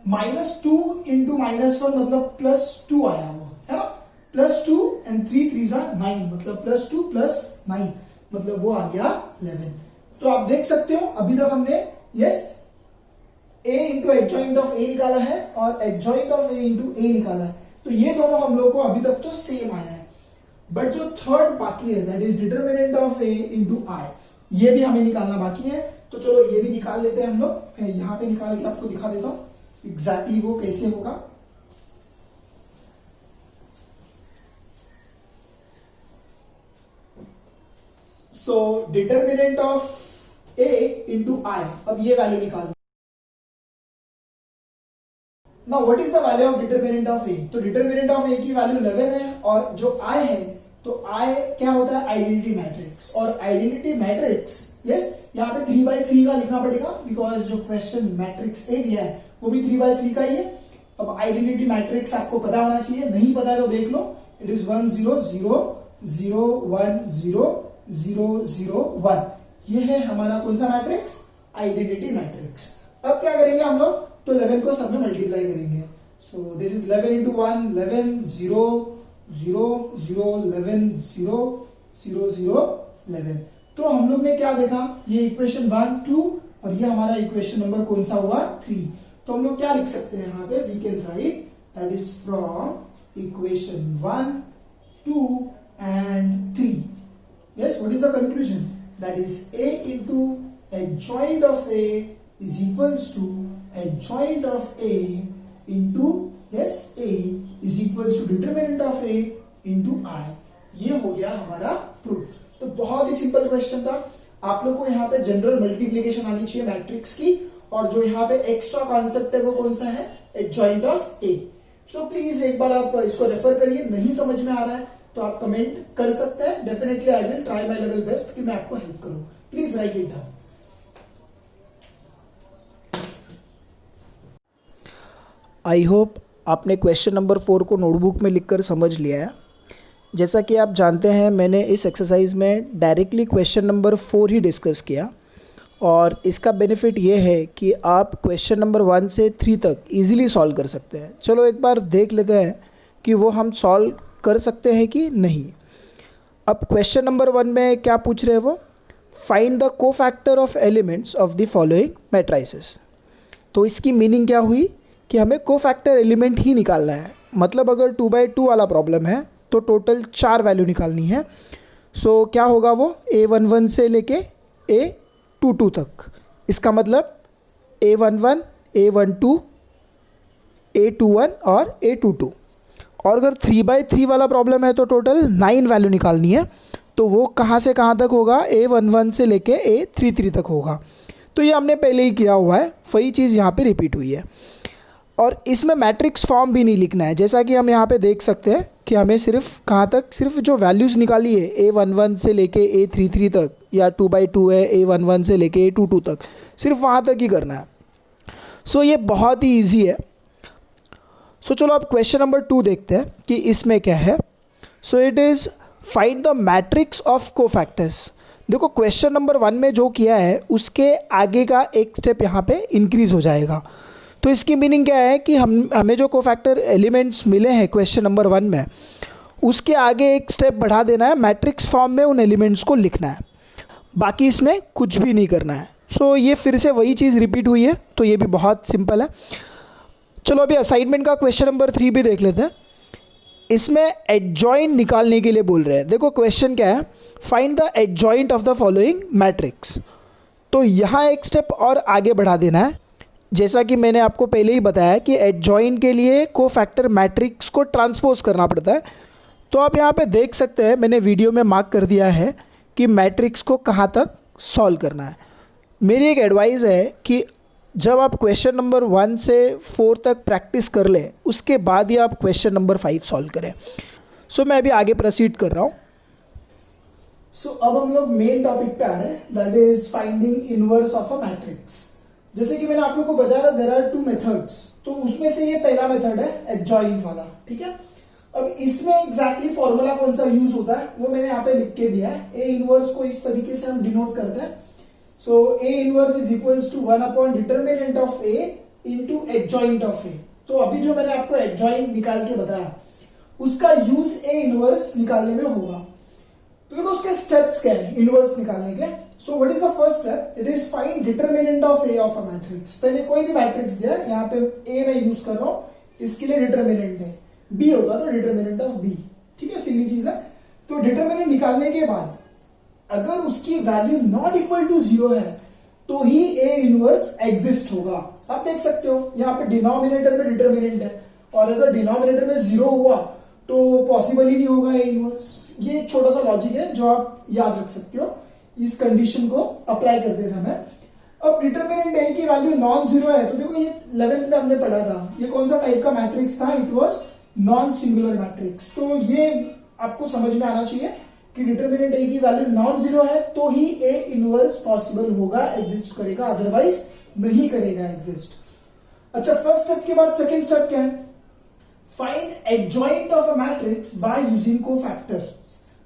-2 इंटू -1 मतलब +2 आया वो, है ना, +2 एंड 3 3 9 मतलब +2 +9 मतलब वो आ गया 11। तो आप देख सकते हो अभी तक हमने yes a into adjoint of a निकाला है और adjoint of a into a निकाला है, तो ये दोनों हम लोग को अभी तक तो सेम आया है। बट जो थर्ड बाकी है that is determinant of a into i, ये भी हमें निकालना बाकी है। तो चलो ये भी निकाल लेते हैं हम लोग, यहां पे निकाल के आपको दिखा देता हूं एग्जैक्टली वो कैसे होगा। So determinant of a into i, अब ये वैल्यू निकाल। Now what is the value of determinant of a? तो determinant of a की वैल्यू 11 है और जो I है तो I क्या होता है, आइडेंटिटी मैट्रिक्स, और आइडेंटिटी मैट्रिक्स यस यहाँ पे 3/3 का लिखना पड़ेगा बिकॉज जो क्वेश्चन मैट्रिक्स ए दिया है वो भी 3/3 का ही है। अब आइडेंटिटी मैट्रिक्स आपको पता होना चाहिए, नहीं पता है तो देख लो, इट इज 1 0 0 0 1 0 0 0 1, ये है हमारा कौन सा मैट्रिक्स, आइडेंटिटी मैट्रिक्स। अब क्या करेंगे हम लोग, तो 11 को सब में मल्टीप्लाई करेंगे। सो दिस इज 11 इंटू 1 11 0 0 0 11 0 0 0 11। तो हम लोग ने क्या देखा, ये इक्वेशन 1 2 और ये हमारा इक्वेशन नंबर कौन सा हुआ 3। तो हम लोग क्या लिख सकते हैं यहाँ पे, we can write that is from equation 1 2 and 3 yes what is the conclusion, that is a into adjoint of a is equals to adjoint of a into yes a is equals to determinant of a into I। ये हो गया हमारा proof. तो बहुत ही simple question था। आप लोग को यहाँ पे जनरल मल्टीप्लिकेशन आनी चाहिए मैट्रिक्स की, और जो यहाँ पे एक्स्ट्रा कॉन्सेप्ट है वो कौन सा है, adjoint of A. So please एक बार आप इसको रेफर करिए, नहीं समझ में आ रहा है तो आप कमेंट कर सकते हैं, definitely I will try my level best कि मैं आपको हेल्प करूं। Please write it down. I hope आपने क्वेश्चन नंबर 4 को नोटबुक में लिखकर समझ लिया है। जैसा कि आप जानते हैं मैंने इस एक्सरसाइज में डायरेक्टली क्वेश्चन नंबर 4 ही डिस्कस किया, और इसका बेनिफिट ये है कि आप क्वेश्चन नंबर 1 से 3 तक इजीली सॉल्व कर सकते हैं। चलो एक बार देख लेते हैं कि वो हम सॉल्व कर सकते हैं कि नहीं। अब क्वेश्चन नंबर 1 में क्या पूछ रहे हैं वो, find the cofactor of elements of the following matrices. तो इसकी मीनिंग क्या हुई कि हमें कोफैक्टर एलिमेंट ही निकालना है। मतलब अगर 2/2 वाला प्रॉब्लम है तो टोटल 4 वैल्यू निकालनी है। सो क्या होगा वो, A11 से लेके A22 तक। इसका मतलब A11 A12 A21 और A22। और अगर 3/3 वाला प्रॉब्लम है तो टोटल 9 वैल्यू निकालनी है। तो वो कहाँ से कहाँ तक होगा, A11 से लेके A33 तक होगा। तो ये हमने पहले ही किया हुआ है, वही चीज़ यहाँ पे रिपीट हुई है। और इसमें मैट्रिक्स फॉर्म भी नहीं लिखना है, जैसा कि हम यहाँ पे देख सकते हैं कि हमें सिर्फ कहाँ तक, सिर्फ जो वैल्यूज़ निकाली है A11 से लेके A33 तक, या 2/2 है A11 से लेके A22 तक, सिर्फ वहाँ तक ही करना है। सो ये बहुत ही ईजी है। सो चलो अब क्वेश्चन नंबर 2 देखते हैं कि इसमें क्या है। So it is find the matrix of cofactors. देखो क्वेश्चन नंबर 1 में जो किया है उसके आगे का एक स्टेप यहाँ पे इंक्रीज़ हो जाएगा। तो इसकी मीनिंग क्या है कि हमें जो कोफैक्टर एलिमेंट्स मिले हैं क्वेश्चन नंबर 1 में, उसके आगे एक स्टेप बढ़ा देना है, मैट्रिक्स फॉर्म में उन एलिमेंट्स को लिखना है, बाकी इसमें कुछ भी नहीं करना है। सो ये फिर से वही चीज़ रिपीट हुई है, तो ये भी बहुत सिंपल है। चलो अभी असाइनमेंट का क्वेश्चन नंबर 3 भी देख लेते हैं। इसमें एडजॉइंट निकालने के लिए बोल रहे हैं। देखो क्वेश्चन क्या है, find the adjoint of the following matrix. तो यहाँ एक स्टेप और आगे बढ़ा देना है। जैसा कि मैंने आपको पहले ही बताया कि एडजॉइंट के लिए कोफैक्टर मैट्रिक्स को ट्रांसपोज करना पड़ता है। तो आप यहाँ पे देख सकते हैं, मैंने वीडियो में मार्क कर दिया है कि मैट्रिक्स को कहाँ तक सॉल्व करना है। मेरी एक एडवाइस है कि जब आप क्वेश्चन नंबर 1 से 4 तक प्रैक्टिस कर लें, उसके बाद ही आप क्वेश्चन नंबर 5 सॉल्व करें। सो मैं अभी आगे प्रोसीड कर रहा हूँ। सो अब हम लोग मेन टॉपिक पे आ रहे हैं, that is finding inverse of a matrix. जैसे कि मैंने आप लोग को बताया था, देयर आर 2 मेथड्स, तो उसमें से ये पहला मेथड है एडजॉइंट वाला, ठीक है। अब इसमें एग्जैक्टली फॉर्मूला कौन सा यूज होता है वो मैंने यहाँ पे लिख के दिया है। ए इनवर्स को इस तरीके से हम डिनोट करते हैं। So A inverse is equals to 1 upon determinant of A into adjoint of A. तो अभी जो मैंने आपको एडजॉइंट निकाल के बताया, उसका यूज ए इनवर्स निकालने में होगा। तो देखो उसके स्टेप्स क्या है इनवर्स निकालने के। सो what is the first step, it is find determinant of A of a matrix. पहले कोई भी मैट्रिक्स दिया, यहाँ पे ए मैं यूज कर रहा हूँ, इसके लिए डिटरमिनेंट है बी होगा, तो डिटरमिनेंट ऑफ बी, ठीक है, सिली चीज है। तो डिटरमिनेंट निकालने के बाद अगर उसकी वैल्यू नॉट इक्वल टू 0 है तो ही ए इनवर्स एग्जिस्ट होगा। आप देख सकते हो यहाँ पे डिनोमिनेटर में डिटरमिनेंट है, और अगर डिनोमिनेटर में 0 हुआ तो पॉसिबल ही नहीं होगा ए इनवर्स। ये एक छोटा सा लॉजिक है जो आप याद रख सकते हो, इस कंडीशन को अप्लाई करते थे हमें। अब डिटरमिनेंट ए की वैल्यू नॉन जीरो है, तो देखो ये 11th में हमने पढ़ा था, ये कौन सा टाइप का मैट्रिक्स था, it was non singular matrix. तो ये आपको समझ में आना चाहिए कि डिटरमिनेंट ए की वैल्यू नॉन जीरो है तो ही ए इनवर्स पॉसिबल होगा, एग्जिस्ट करेगा, अदरवाइज नहीं करेगा एग्जिस्ट। अच्छा, फर्स्ट स्टेप के बाद सेकंड स्टेप क्या है, find adjoint of a matrix by using cofactors.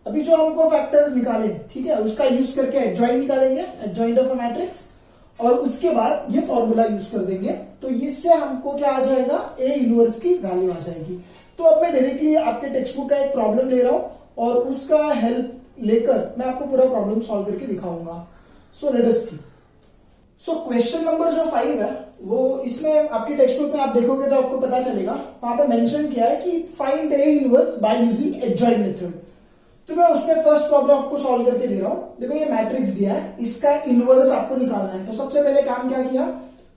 अभी जो हम कोफैक्टर्स निकाले, ठीक है, उसका यूज करके एडजॉइंट निकालेंगे, एडजॉइंट ऑफ अ मैट्रिक्स, और उसके बाद ये फॉर्मूला यूज कर देंगे। तो इससे हमको क्या आ जाएगा, ए इनवर्स की वैल्यू आ जाएगी। तो अब मैं डायरेक्टली आपके टेक्स्ट बुक का एक प्रॉब्लम ले रहा हूं और उसका हेल्प लेकर मैं आपको पूरा प्रॉब्लम सॉल्व करके दिखाऊंगा। सो लेट अस सी। सो क्वेश्चन नंबर जो 5 है वो, इसमें आपकी टेक्स्ट बुक में आप देखोगे तो आपको पता चलेगा, वहां पे मेंशन किया है कि find A inverse by using adjoint method. तो मैं उसमें फर्स्ट प्रॉब्लम आपको सॉल्व करके दे रहा हूं। देखो ये मैट्रिक्स दिया है, इसका इनवर्स आपको निकालना है। तो सबसे पहले काम क्या किया,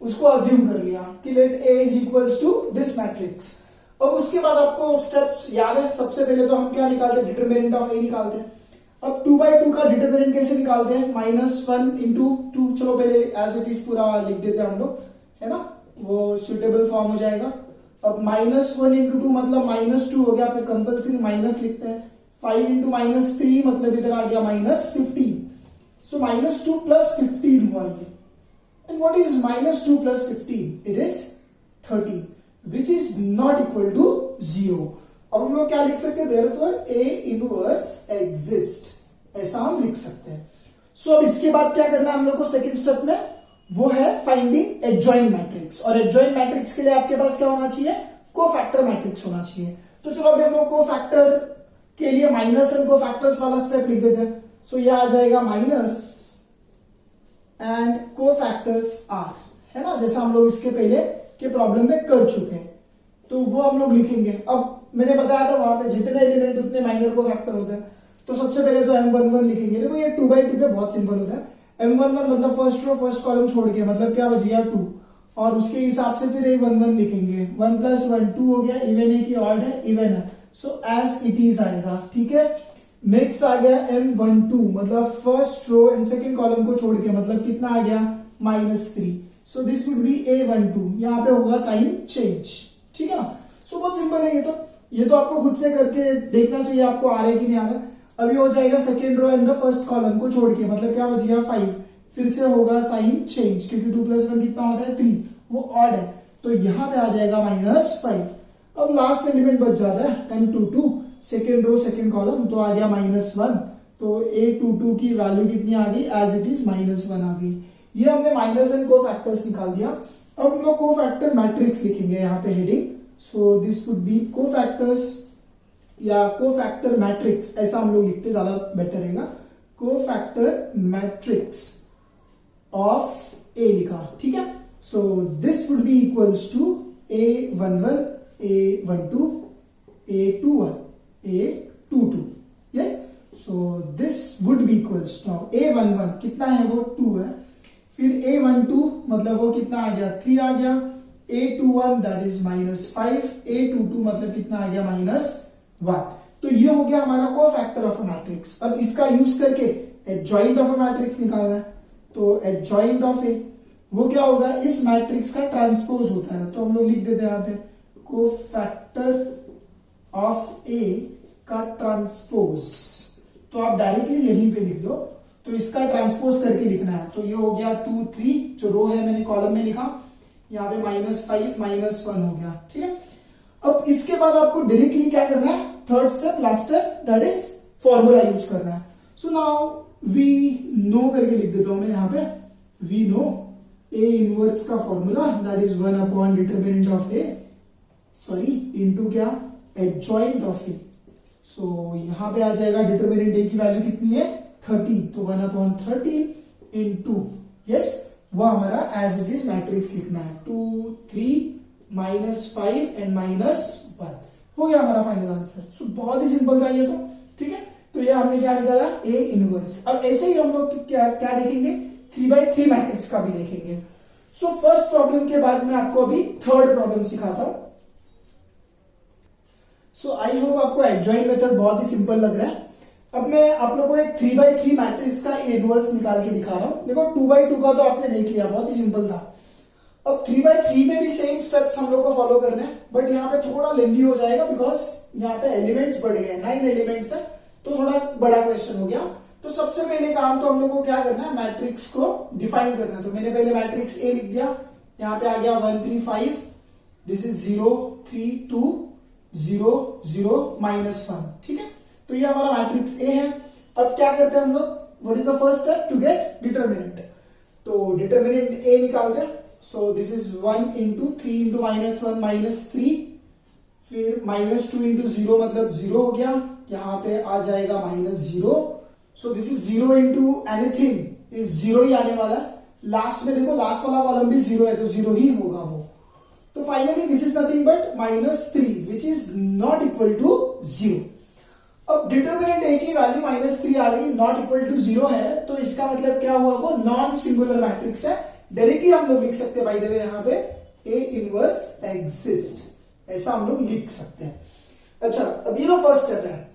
उसको अज्यूम कर लिया कि let A is equals to this matrix. अब उसके बाद आपको स्टेप्स याद है, सबसे पहले तो हम क्या निकालते हैं, डिटरमिनेंट ऑफ ए निकालते हैं। अब 2/2 का डिटरमिनेंट कैसे निकालते हैं, -1 इंटू 2। चलो पहले एज इट इज पूरा लिख देते हैं हम लोग, है ना, वो सुटेबल फॉर्म हो जाएगा। अब -1 इंटू 2 मतलब -2 हो गया, फिर कंपल्सरी माइनस लिखते हैं। 5 इंटू -3 मतलब इधर आ गया -15। सो -2 प्लस 15 हुआ ये। And what is -2 plus 15, it is 30, which is not equal to 0। अब हम लोग क्या लिख सकते हैं, therefore A inverse exist, ऐसा हम लिख सकते हैं। सो अब इसके बाद क्या करना है हम लोग को सेकंड स्टेप में, वो है फाइंडिंग एडजॉइंट मैट्रिक्स। और एडजॉइंट मैट्रिक्स के लिए आपके पास क्या होना चाहिए, कोफैक्टर मैट्रिक्स होना चाहिए। तो चलो अभी हम लोग कोफैक्टर के लिए माइनस एंड कोफैक्टर्स वाला स्टेप लिख देते हैं। सो ये आ जाएगा माइनस एंड कोफैक्टर्स आर, है ना, जैसा हम लोग इसके पहले के प्रॉब्लम में कर चुके हैं, तो वो हम लोग लिखेंगे। अब मैंने बताया था वहां पे जितने एलिमेंट उतने माइनर को फैक्टर होते हैं। तो सबसे पहले तो M11 लिखेंगे। देखो ये 2/2 पे बहुत सिंपल होता है। M11 मतलब फर्स्ट रो फर्स्ट कॉलम छोड़ के, मतलब क्या बच गया 2, और उसके हिसाब से फिर A11 लिखेंगे। 1 + 1 2 हो गया, इवन है कि ऑड है, इवन है, सो एज इट इज आएगा, ठीक है। नेक्स्ट आ गया M12 मतलब first row and second column को छोड़ के, मतलब कितना आ गया -3। सो दिस वुड बी A12, यहाँ पे होगा साइन चेंज, ठीक है ना। सो बहुत सिंपल है ये तो आपको खुद से करके देखना चाहिए आपको आ रहा है कि नहीं आ रहा है। अभी हो जाएगा second row and the first column को छोड़ के, मतलब क्या बच गया 5, फिर से होगा साइन चेंज, क्योंकि 2 + 1 कितना होता है 3, वो ऑड है, तो यहां पे आ जाएगा -5। अब लास्ट एलिमेंट बच जाता है M22, second row second column, तो आ गया -1। तो A22 की वैल्यू कितनी आ गई, एज इट इज -1 आ गई। ये हमने माइनस एंड कोफैक्टर्स निकाल दिया। अब हम लोग कोफैक्टर मैट्रिक्स लिखेंगे यहाँ पे heading. So this would B cofactors या कोफैक्टर मैट्रिक्स, ऐसा हम लोग लिखते, ज्यादा बेटर रहेगा। कोफैक्टर मैट्रिक्स ऑफ ए लिखा, ठीक है। So this would be equals to A11, A12, A21, A22, yes. So this would be equals now A11 कितना है वो 2 है, फिर A12 मतलब वो कितना आ गया 3 आ गया, A21 दैट इज -5, A22 मतलब कितना आ गया -1। तो ये हो गया हमारा कोफैक्टर ऑफ अ मैट्रिक्स। अब इसका यूज करके एडजॉइंट ऑफ अ मैट्रिक्स निकालना है। तो एडजॉइंट ऑफ ए वो क्या होगा, इस मैट्रिक्स का ट्रांसपोज होता है। तो हम लोग लिख देते हैं यहाँ पे कोफैक्टर ऑफ ए का ट्रांसपोज। तो आप डायरेक्टली यहीं पे लिख दो, तो इसका ट्रांसपोज करके लिखना है। तो ये हो गया 2 3, जो रो है मैंने कॉलम में लिखा, यहाँ पे -5 -1 हो गया, ठीक है। अब इसके बाद आपको डायरेक्टली क्या करना है, third step last step that is formula use करना है। सो नाउ वी नो करके लिख देता हूं मैं यहाँ पे, वी नो ए इनवर्स का formula that is 1 upon determinant of A, sorry into क्या एडजॉइंट ऑफ ए। सो यहां पे आ जाएगा डिटर्मिनेंट ए की वैल्यू कितनी है 30, तो 1 अपॉन 30 इनटू यस वो हमारा एज इट इज मैट्रिक्स लिखना है 2 3 -5 एंड -1 हो गया हमारा फाइनल आंसर। सो बहुत ही सिंपल था ये तो, ठीक है। तो ये हमने क्या निकाला ए इनवर्स। अब ऐसे ही हम लोग क्या देखेंगे 3x3 मैट्रिक्स का भी देखेंगे। सो फर्स्ट प्रॉब्लम के बाद मैं आपको अभी थर्ड प्रॉब्लम सिखाता हूं। सो आई होप आपको एडजॉइंट मेथड बहुत ही सिंपल लग रहा है। अब मैं आप लोगों को एक 3x3 मैट्रिक्स का इनवर्स निकाल के दिखा रहा हूं। देखो 2x2 का तो आपने देख लिया, बहुत ही सिंपल था। अब 3x3 में भी सेम स्टेप्स हम लोग को फॉलो करने हैं, बट यहाँ पे थोड़ा लेंदी हो जाएगा बिकॉज यहाँ पे एलिमेंट्स बढ़ गए, 9 एलिमेंट्स है, तो थोड़ा बड़ा क्वेश्चन हो गया। तो सबसे पहले काम तो हम लोग को क्या करना है, मैट्रिक्स को डिफाइन करना है। तो मैंने पहले मैट्रिक्स ए लिख दिया, यहाँ पे आ गया 1 3 5, दिस इज 0 3 2 0 0 -1, ठीक है। तो ये हमारा मैट्रिक्स ए है। अब क्या करते हैं हम लोग, what is the first step to get determinant. तो डिटर्मिनेंट ए निकालते हैं। So this is 1 into 3 into -1 -3, फिर -2 इंटू 0 मतलब 0 हो गया, यहां पे आ जाएगा -0। सो this is 0 into anything is 0 ही आने वाला है। लास्ट में देखो लास्ट वाला कॉलम भी 0 है, तो 0 ही होगा वो। तो finally this is nothing but -3 which is not equal to 0। अब डिटर्मिनेंट ए की वैल्यू -3 आ गई, नॉट इक्वल टू 0 है, तो इसका मतलब क्या हुआ, वो नॉन सिंगुलर मैट्रिक्स है। डायरेक्टली हम लोग लिख सकते हैं बाय द वे यहाँ पे ए इनवर्स एग्जिस्ट, ऐसा हम लोग लिख सकते हैं। अच्छा, अब ये तो फर्स्ट स्टेप है।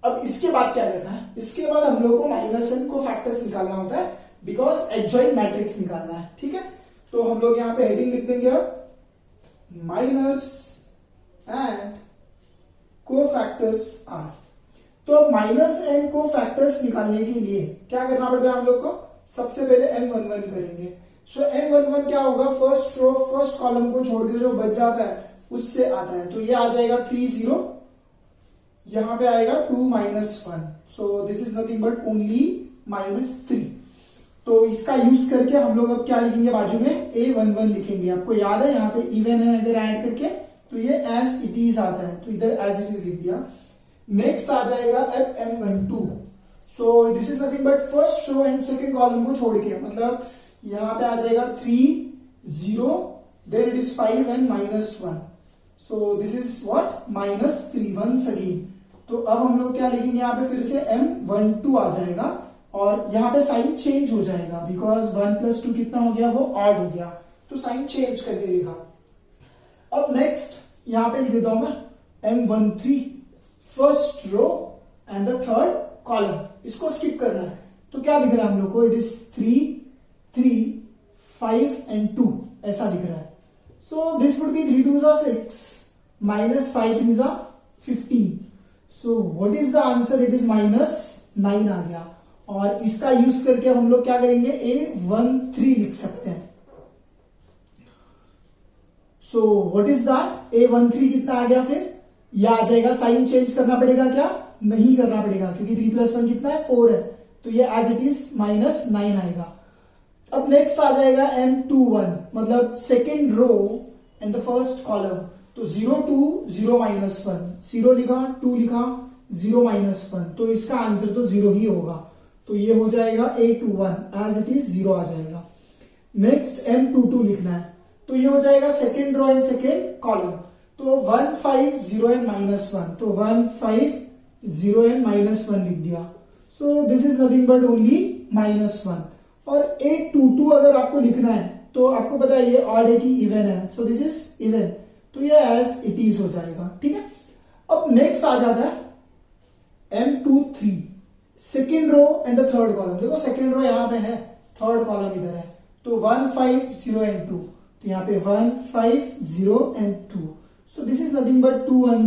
अब इसके बाद क्या करना है, इसके बाद हम लोग को -n को फैक्टर्स निकालना होता है बिकॉज एडजॉइंट मैट्रिक्स निकालना है, ठीक है। तो हम लोग यहाँ पे हेडिंग लिख देंगे अब माइनस एंड कोफैक्टर्स आर। तो अब -n को फैक्टर्स निकालने के लिए क्या करना पड़ता है हम लोग को, सबसे पहले m11 करेंगे। सो m11 क्या होगा, फर्स्ट रो फर्स्ट कॉलम को छोड़ के जो बच जाता है उससे आता है। तो ये आ जाएगा 3 0, यहां पे आएगा 2 -1, so this is nothing but only -3। तो इसका यूज करके हम लोग अब क्या लिखेंगे, बाजू में a11 लिखेंगे। आपको याद है यहाँ पे इवन है, अगर ऐड करके तो ये एज इट इज आता है, तो इधर एज इट इज लिख दिया। नेक्स्ट आ जाएगा अब m12। So this is nothing but first row and second column को छोड़ के, मतलब यहां पे आ जाएगा 3 0, then it is 5 and -1, so this is what -3 once again. तो अब हम लोग क्या लिखेंगे, यहाँ पे फिर से m12 आ जाएगा और यहाँ पे साइन चेंज हो जाएगा बिकॉज 1 + 2 कितना हो गया, वो ऑड हो गया, तो साइन चेंज करके लिखा। अब नेक्स्ट यहां पे लिख देता हूं मैं m13 first row and the third column, इसको स्किप करना है। तो क्या दिख रहा है हम लोग को, इट इज 3 3 5 एंड 2 ऐसा दिख रहा है। So this would B 3 2s are 6 -5 3s are 15। So what is the answer, it is -9 आ गया। और इसका यूज करके हम लोग क्या करेंगे, a13 लिख सकते हैं। सो व्हाट इज दैट, a13 कितना आ गया, फिर यह आ जाएगा, साइन चेंज करना पड़ेगा क्या, नहीं करना पड़ेगा क्योंकि 3 + 1 कितना है 4 है, तो ये एज इट इज -9 आएगा। अब नेक्स्ट आ जाएगा m21 मतलब second row and the first column. तो 0 2 0 -1, 0 लिखा 2 लिखा 0 -1, तो इसका आंसर तो 0 ही होगा। तो ये हो जाएगा a21 एज इट इज 0 आ जाएगा। नेक्स्ट m22 लिखना है, तो ये हो जाएगा second row and second column. तो 1 5 0 एंड -1, तो 1 5 0 एंड -1 लिख दिया। सो this is nothing but only -1। और 8 2 2 अगर आपको लिखना है तो आपको पता है ये ऑड है कि इवन है, सो दिस इज इवन, तो ये एज इट इज हो जाएगा। ठीक है, अब नेक्स्ट आ जाता है M23, second row and the third column. देखो सेकेंड रो यहां पे है, थर्ड कॉलम इधर है, तो 1 5 0 एंड 2, तो यहाँ पे 1 5 0 and 2, so this is nothing but 2 1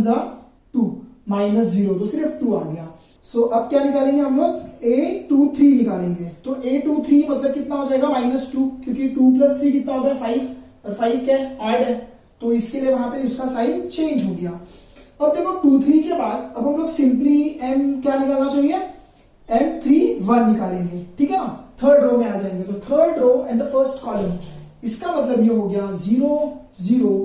2 -0, तो सिर्फ 2 आ गया। सो अब क्या निकालेंगे हम लोग, A23 निकालेंगे। तो A23 मतलब कितना हो जाएगा, -2, क्योंकि 2 + 3 कितना होता है 5, और 5 क्या है, ऑड है, तो इसके लिए वहां पे उसका साइन चेंज हो गया। अब देखो 2 3 के बाद अब हम लोग सिंपली M क्या निकालना चाहिए, M31 निकालेंगे। ठीक है ना, थर्ड रो में आ जाएंगे, तो third row and the first column, इसका मतलब ये हो गया 0 0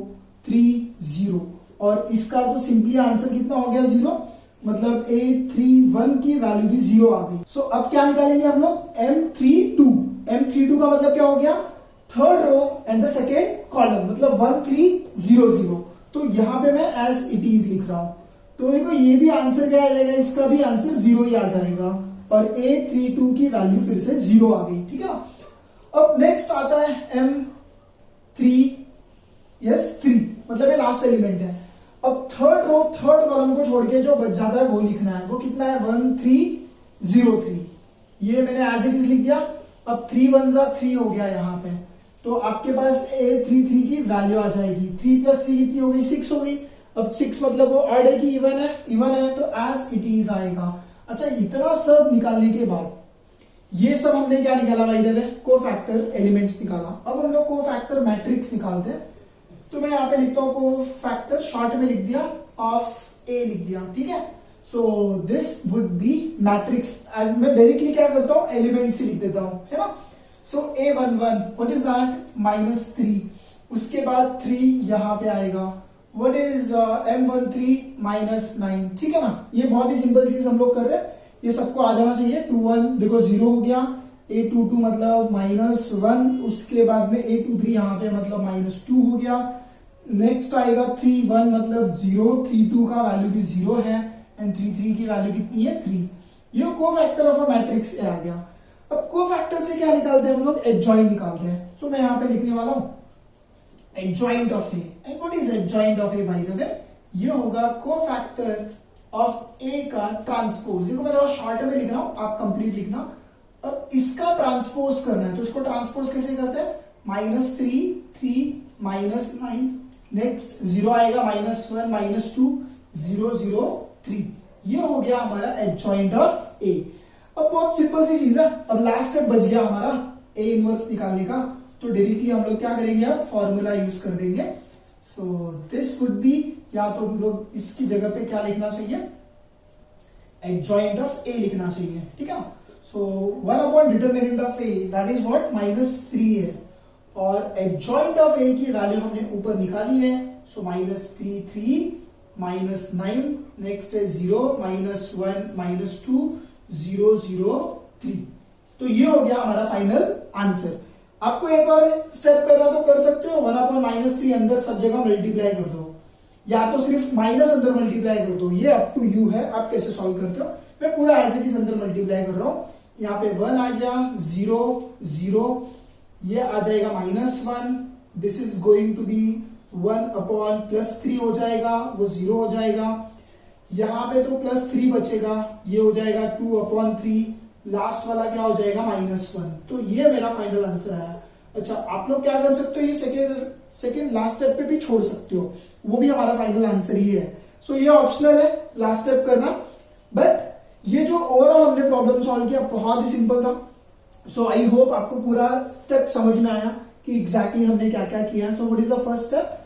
3 0, और इसका तो सिंपली आंसर कितना हो गया 0, मतलब A31 की वैल्यू भी 0 आ गई। सो अब क्या निकालेंगे हम लोग, M32 का मतलब क्या हो गया, third row and the second column, मतलब 1 3 0 0, तो यहां पे मैं एज इट इज लिख रहा हूं। तो देखो ये भी आंसर क्या आ जाएगा, इसका भी आंसर 0 ही आ जाएगा, और A32 की वैल्यू फिर से 0 आ गई। ठीक है ना, अब नेक्स्ट आता है M3, यस 3, मतलब ये लास्ट एलिमेंट है। अब थर्ड रो थर्ड कॉलम को छोड़ के जो बच जाता है वो लिखना है, वो कितना है 1 3 0 3, ये मैंने एज इट इज लिख दिया। अब 3 1 3 हो गया यहाँ पे, तो आपके पास A33 की वैल्यू आ जाएगी, 3 + 3 कितनी हो गई, 6 हो गई। अब 6 मतलब वो ऑड है कि इवन है, इवन है, तो एज इट इज आएगा। अच्छा, इतना सब निकालने के बाद ये सब हमने क्या निकाला भाई, देवे कोफैक्टर एलिमेंट्स निकाला। अब हम लोग कोफैक्टर मैट्रिक्स निकालते हैं, तो मैं यहाँ पे लिखता हूँ कोफैक्टर, शॉर्ट में लिख दिया ऑफ ए लिख दिया। ठीक है, so this would be matrix, as मैं डायरेक्टली क्या करता हूँ, एलिमेंट्स ही लिख देता हूँ, है ना। सो A11 व्हाट इज दैट, -3, उसके बाद 3 यहां पे आएगा, व्हाट इज M13 -9। ठीक है ना, ये बहुत ही सिंपल चीज हम लोग कर रहे हैं, ये सबको आ जाना चाहिए। 2 1 देखो 0 हो गया, A22 मतलब -1, उसके बाद में A23 यहाँ पे मतलब -2 हो गया। नेक्स्ट आएगा 3 1 मतलब 0, 3 2 का वैल्यू भी 0 है, एंड 3 3 की वैल्यू कितनी है 3। ये कोफैक्टर ऑफ अ मैट्रिक्स आ गया। अब कोफैक्टर से क्या निकालते हैं हम लोग, एडजॉइंट निकालते हैं। तो मैं यहाँ पे लिखने वाला हूं adjoint of A, and what is adjoint of A by the way, ये होगा कोफैक्टर ऑफ ए का ट्रांसपोज। देखो मैं थोड़ा शॉर्ट में लिख रहा हूं, आप कंप्लीट लिखना। अब इसका ट्रांसपोज करना है, तो इसको ट्रांसपोज कैसे करते हैं, -3 3 -9, नेक्स्ट 0 आएगा, -1 -2 0 0 3, ये हो गया हमारा एडजॉइंट ऑफ ए। अब बहुत सिंपल सी चीज है, अब लास्ट स्टेप बच गया हमारा ए इनवर्स निकालने का, तो डायरेक्टली हम लोग क्या करेंगे, अब फॉर्मूला यूज कर देंगे। सो दिस वुड बी, या तो हम लोग इसकी जगह पे क्या लिखना चाहिए, एडजॉइंट ऑफ ए लिखना चाहिए। ठीक है, so determinant of A that is what, -3 है, और एडजॉइंट ऑफ ए की वैल्यू हमने ऊपर निकाली है। सो -3 3 -9, नेक्स्ट है 0 -1 -2 0 0 3, तो ये हो गया हमारा फाइनल आंसर। आपको एक और स्टेप करना तो कर सकते हो, 1/-3 अंदर सब जगह मल्टीप्लाई कर दो, या तो सिर्फ माइनस अंदर मल्टीप्लाई कर दो, ये अप टू यू है, आप कैसे सॉल्व करते हो। मैं पूरा एज इट इज अंदर मल्टीप्लाई कर रहा हूं। यहाँ पे 1 आ गया, 0 0, ये आ जाएगा -1, this is going to be 1/+3 हो जाएगा, वो 0 हो जाएगा। यहां पे तो +3 बचेगा, ये हो जाएगा 2/3, लास्ट वाला क्या हो जाएगा, -1। तो ये मेरा फाइनल आंसर आया। अच्छा, आप लोग क्या कर सकते हो, ये सेकेंड लास्ट स्टेप पे भी छोड़ सकते हो, वो भी हमारा फाइनल आंसर ही है। सो ये ऑप्शनल है लास्ट स्टेप करना, बट ये जो ओवरऑल हमने प्रॉब्लम सॉल्व किया बहुत ही सिंपल था। सो आई होप आपको पूरा स्टेप समझ में आया कि एग्जैक्टली हमने क्या क्या किया। सो what is the first step,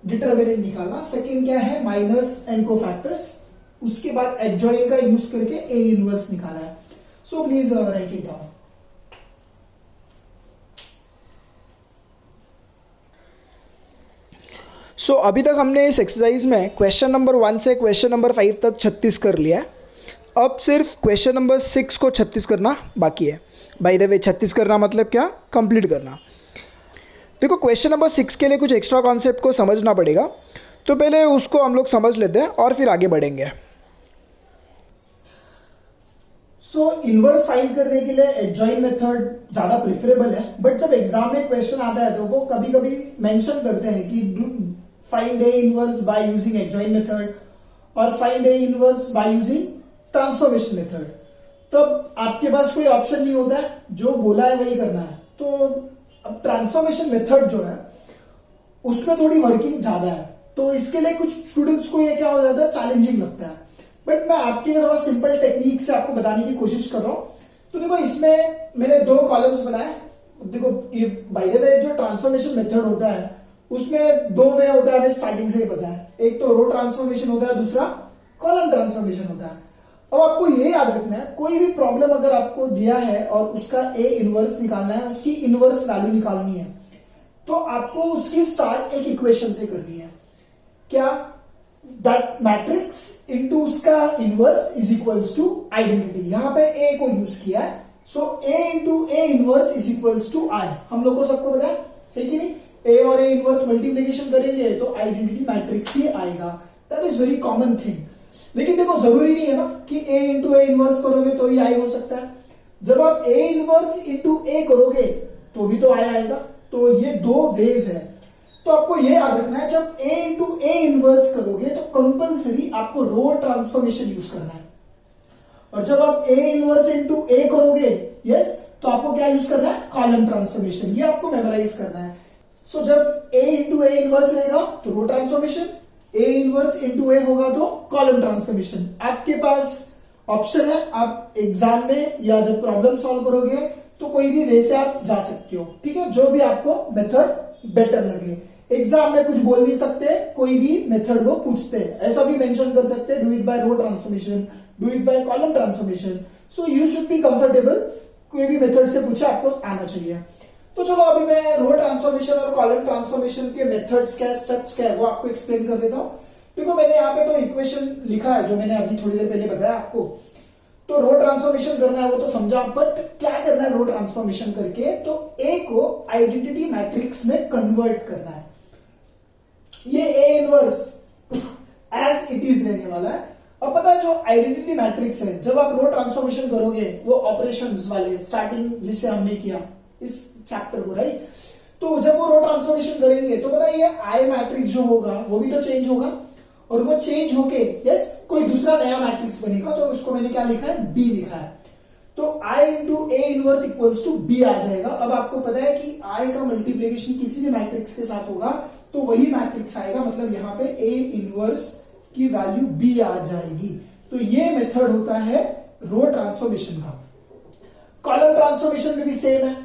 determinant निकालना। सेकंड क्या है, माइनस एंड कोफैक्टर्स। उसके बाद एडजॉइंट का यूज करके ए इनवर्स निकाला है। So please write it down. So अभी तक हमने इस एक्सरसाइज में क्वेश्चन नंबर 1 से क्वेश्चन नंबर 5 तक 36 कर लिया है। अब सिर्फ क्वेश्चन नंबर 6 को 36 करना बाकी है। बाय द वे 36 करना मतलब क्या, कंप्लीट करना। देखो क्वेश्चन नंबर 6 के लिए कुछ एक्स्ट्रा कॉन्सेप्ट को समझना पड़ेगा। तो पहले उसको हम लोग समझ लेते हैं और फिर आगे बढ़ेंगे। सो इनवर्स फाइंड करने के लिए एडजॉइन मेथड ज्यादा प्रेफरेबल है, बट जब एग्जाम में क्वेश्चन आता है तो वो कभी कभी मेंशन करते हैं कि find A inverse by using adjoint method और find A inverse by using transformation method. तब आपके पास कोई ऑप्शन नहीं होता है, जो बोला है वही करना है। तो अब ट्रांसफॉर्मेशन मेथड जो है उसमें थोड़ी वर्किंग ज्यादा है, तो इसके लिए कुछ स्टूडेंट्स को ये क्या हो जाता है, चैलेंजिंग लगता है। बट मैं आपके लिए थोड़ा सिंपल टेक्निक से आपको बताने की कोशिश कर रहा हूं। तो देखो, इसमें मैंने 2 कॉलम्स बनाए। देखो, बाय द वे जो ट्रांसफॉर्मेशन मेथड होता है उसमें 2 वे होता है, हमें स्टार्टिंग से ही पता है। एक तो रो ट्रांसफॉर्मेशन होता है, दूसरा कॉलम ट्रांसफॉर्मेशन होता है। अब आपको ये याद रखना है, कोई भी प्रॉब्लम अगर आपको दिया है और उसका ए इनवर्स निकालना है, उसकी इनवर्स वैल्यू निकालनी है, तो आपको उसकी स्टार्ट एक इक्वेशन से करनी है। क्या? दैट मैट्रिक्स इनटू उसका inverse is equals to identity. यहां पे ए को यूज किया है, so A into A inverse is equals to I. हम लोग को सबको पता है कि नहीं, ए और ए इनवर्स मल्टीप्लिकेशन करेंगे तो आइडेंटिटी मैट्रिक्स ही आएगा। That is very common thing. लेकिन देखो, जरूरी नहीं है ना कि ए इंटू ए इनवर्स करोगे तो ही आई हो सकता है। जब आप ए इनवर्स इंटू ए करोगे तो भी तो आई आएगा। तो ये 2 वेज है। तो आपको ये याद रखना है, जब ए इंटू ए इनवर्स करोगे तो कंपलसरी आपको रो ट्रांसफॉर्मेशन यूज करना है, और जब आप ए इनवर्स इंटू ए करोगे तो आपको क्या यूज करना है, कॉलम ट्रांसफॉर्मेशन। ये आपको मेमोराइज करना है। सो जब ए इंटू ए इनवर्स रहेगा तो रो ट्रांसफॉर्मेशन, ए इनवर्स इंटू ए होगा तो कॉलम ट्रांसफॉर्मेशन। आपके पास ऑप्शन है, आप एग्जाम में या जब प्रॉब्लम सॉल्व करोगे तो कोई भी वे से आप जा सकते हो, ठीक है, जो भी आपको मेथड बेटर लगे। एग्जाम में कुछ बोल नहीं सकते, कोई भी मेथड वो पूछते हैं, ऐसा भी मेंशन कर सकते हैं, do it by row transformation, do it by column transformation. So you should be comfortable, कोई भी मेथड से पूछे आपको आना चाहिए। तो चलो, अभी मैं रो ट्रांसफॉर्मेशन और कॉलम ट्रांसफॉर्मेशन के मेथड्स क्या है, स्टेप्स क्या है, वो आपको एक्सप्लेन कर देता हूं। देखो, मैंने यहाँ पे तो इक्वेशन लिखा है जो मैंने अभी थोड़ी देर पहले बताया आपको। तो रो ट्रांसफॉर्मेशन करना है वो तो समझा, बट क्या करना है रो ट्रांसफॉर्मेशन करके, तो ए को आइडेंटिटी मैट्रिक्स में कन्वर्ट करना है। ये A inverse as it is रहने वाला है। अब पता है, जो आइडेंटिटी मैट्रिक्स है, जब आप रो ट्रांसफॉर्मेशन करोगे, वो ऑपरेशंस वाले स्टार्टिंग जिससे हमने किया इस चैप्टर को, राइट, तो जब वो रो ट्रांसफॉर्मेशन करेंगे तो पता है ये आई मैट्रिक्स जो होगा वो भी तो चेंज होगा, और वो चेंज होके कोई दूसरा नया मैट्रिक्स बनेगा। तो उसको मैंने क्या लिखा है, बी लिखा है। तो I into A inverse equals to B आ जाएगा। अब आपको पता है कि आई का मल्टीप्लीकेशन किसी भी मैट्रिक्स के साथ होगा तो वही मैट्रिक्स आएगा, मतलब यहां पे ए इनवर्स की वैल्यू बी आ जाएगी। तो ये मेथड होता है रो ट्रांसफॉर्मेशन का। कॉलम ट्रांसफॉर्मेशन में भी सेम है।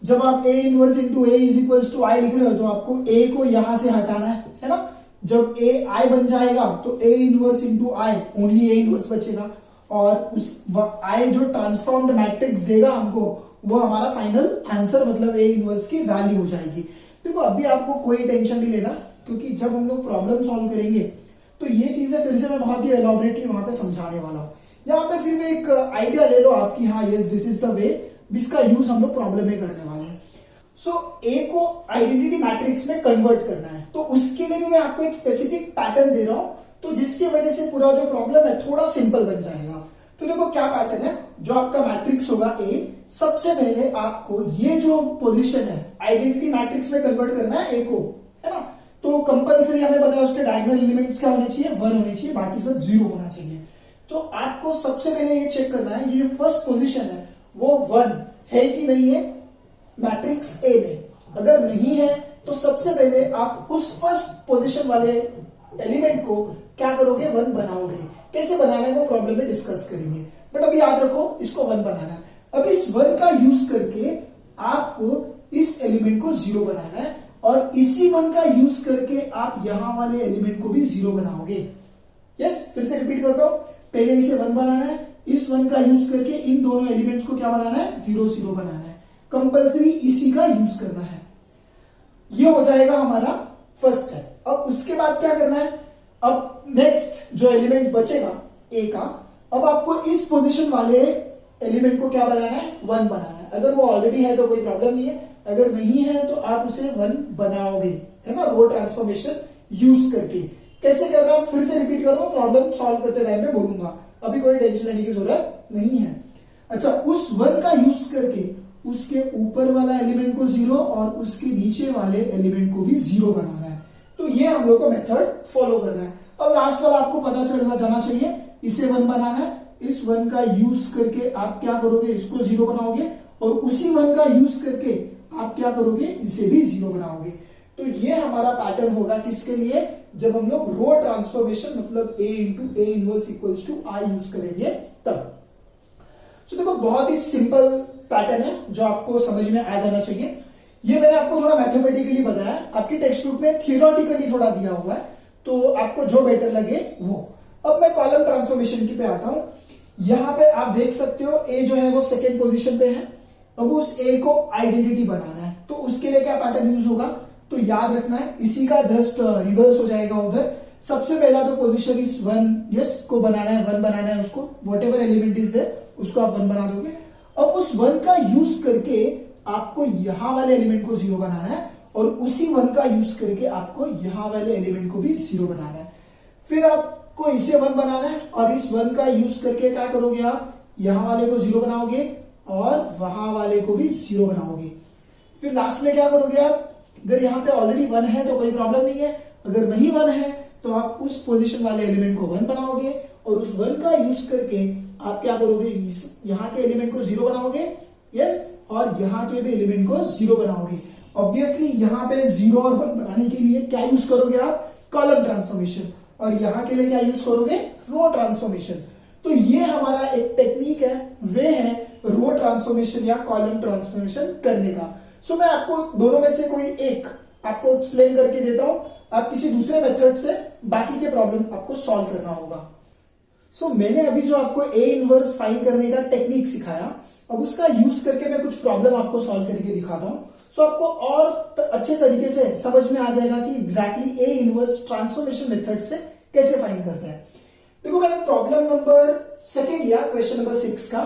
जब आप A inverse into A is equals to I लिख रहे हो तो आपको ए को यहां से हटाना है ना। जब ए आई बन जाएगा तो ए inverse into I, only A inverse बचेगा, और उस आई जो ट्रांसफॉर्म्ड मैट्रिक्स देगा हमको, वो हमारा फाइनल आंसर, मतलब ए इनवर्स की वैल्यू हो जाएगी। देखो, अभी आपको कोई टेंशन नहीं लेना, क्योंकि जब हम लोग प्रॉब्लम सॉल्व करेंगे तो ये चीजें फिर से मैं बहुत ही एलॉबरेटली वहां पे समझाने वाला हूं। यहाँ पे सिर्फ एक आइडिया ले लो आप कि हाँ yes this is the way, जिसका यूज हम लोग प्रॉब्लम में करने वाले हैं। सो ए को आइडेंटिटी मैट्रिक्स में कन्वर्ट करना है, तो उसके लिए भी मैं आपको एक स्पेसिफिक पैटर्न दे रहा हूं, तो जिसकी वजह से पूरा जो प्रॉब्लम है थोड़ा सिंपल बन जाएगा। तो देखो क्या पैटर्न है, जो आपका मैट्रिक्स होगा ए, सबसे पहले आपको ये जो पोजीशन है आइडेंटिटी मैट्रिक्स में कन्वर्ट करना है ए को, है ना। तो कंपलसरी हमें पता है उसके डायगोनल एलिमेंट्स क्या होने चाहिए, 1 होने चाहिए, बाकी सब 0 होना चाहिए। तो आपको सबसे पहले ये चेक करना है, ये जो फर्स्ट पोजीशन है वो 1 है कि नहीं है मैट्रिक्स ए में। अगर नहीं है तो सबसे पहले आप उस फर्स्ट पोजीशन वाले एलिमेंट को क्या करोगे, 1 बनाओगे। कैसे बनाना है वो प्रॉब्लम में डिस्कस करेंगे, बट अभी याद रखो इसको 1 बनाना है। अब इस 1 का यूज करके आपको इस एलिमेंट को 0 बनाना है, और इसी 1 का यूज करके आप यहां वाले एलिमेंट को भी 0 बनाओगे। फिर से रिपीट करता हूं, पहले इसे 1 बनाना है, इस 1 का यूज करके इन दोनों एलिमेंट्स को क्या बनाना है, 0 0 बनाना है। कंपलसरी इसी का यूज करना है। ये हो जाएगा हमारा फर्स्ट स्टेप। अब उसके बाद क्या करना है, अब नेक्स्ट जो एलिमेंट बचेगा ए का, अब आपको इस पोजीशन वाले एलिमेंट को क्या बनाना है, 1 बनाना है। अगर वो ऑलरेडी है तो कोई प्रॉब्लम नहीं है, अगर नहीं है तो आप उसे 1 बनाओगे, है ना, रो ट्रांसफॉर्मेशन यूज करके। कैसे करना है फिर से रिपीट कर रहा हूं, प्रॉब्लम सॉल्व करते टाइम में बोलूंगा, अभी कोई टेंशन लेने की जरूरत नहीं है। अच्छा, उस 1 का यूज करके उसके ऊपर वाला एलिमेंट को 0 और उसके नीचे वाले एलिमेंट को भी 0 बनाना है। तो ये हम लोग को मेथड फॉलो करना है। अब लास्ट वाला आपको पता चलना जाना चाहिए, इसे 1 बनाना है, इस 1 का यूज करके आप क्या करोगे, इसको 0 बनाओगे, और उसी 1 का यूज करके आप क्या करोगे, इसे भी 0 बनाओगे। तो ये हमारा पैटर्न होगा किसके लिए, जब हम लोग रो ट्रांसफॉर्मेशन मतलब A into A inverse equals to I use करेंगे तब। तो देखो बहुत ही सिंपल पैटर्न है जो आपको समझ में आ जाना चाहिए। ये मैंने आपको थोड़ा मैथमेटिकली बताया, आपकी टेक्स्ट बुक में थियोरेटिकली थोड़ा दिया हुआ है, तो आपको जो बेटर लगे वो। अब मैं कॉलम ट्रांसफॉर्मेशन की पे आता हूं। यहां पे आप देख सकते हो ए जो है वो सेकेंड पोजीशन पे है। अब उस ए को आइडेंटिटी बनाना है, तो उसके लिए क्या पैटर्न यूज होगा, तो याद रखना है इसी का जस्ट रिवर्स हो जाएगा उधर। सबसे पहला तो पोजीशन इज 1, यस को बनाना है, 1 बनाना है उसको, whatever element is there उसको आप 1 बना दोगे। अब उस 1 का यूज करके आपको यहां वाले एलिमेंट को 0 बनाना है, और उसी 1 का यूज करके आपको यहां वाले एलिमेंट को भी 0 बनाना है। फिर आपको इसे 1 बनाना है, और इस 1 का यूज करके क्या करोगे, आप यहां वाले को 0 बनाओगे और वहां वाले को भी 0 बनाओगे। फिर लास्ट में क्या करोगे आप, अगर यहाँ पे ऑलरेडी 1 है तो कोई प्रॉब्लम नहीं है, अगर नहीं 1 है तो आप उस पोजीशन वाले एलिमेंट को 1 बनाओगे, और उस 1 का यूज करके आप क्या करोगे, यहाँ के एलिमेंट को 0 बनाओगे, यस, और यहाँ के भी एलिमेंट को 0 बनाओगे। ऑब्वियसली यहाँ पे 0 और 1 बनाने के लिए क्या यूज करोगे आप, कॉलम ट्रांसफॉर्मेशन, और यहाँ के लिए क्या यूज करोगे, रो ट्रांसफॉर्मेशन। तो ये हमारा एक टेक्निक है, वे है रो ट्रांसफॉर्मेशन या कॉलम ट्रांसफॉर्मेशन करने का। सो मैं आपको दोनों में से कोई एक आपको एक्सप्लेन करके देता हूं, आप किसी दूसरे मेथड से बाकी के प्रॉब्लम आपको सॉल्व करना होगा। सो मैंने अभी जो आपको ए इनवर्स फाइंड करने का टेक्निक सिखाया, अब उसका यूज करके मैं कुछ प्रॉब्लम आपको सॉल्व करके दिखाता हूं। सो आपको और अच्छे तरीके से समझ में आ जाएगा कि exactly A inverse transformation method से कैसे फाइंड करते हैं। देखो मैंने प्रॉब्लम नंबर 2 लिया, क्वेश्चन नंबर 6 का।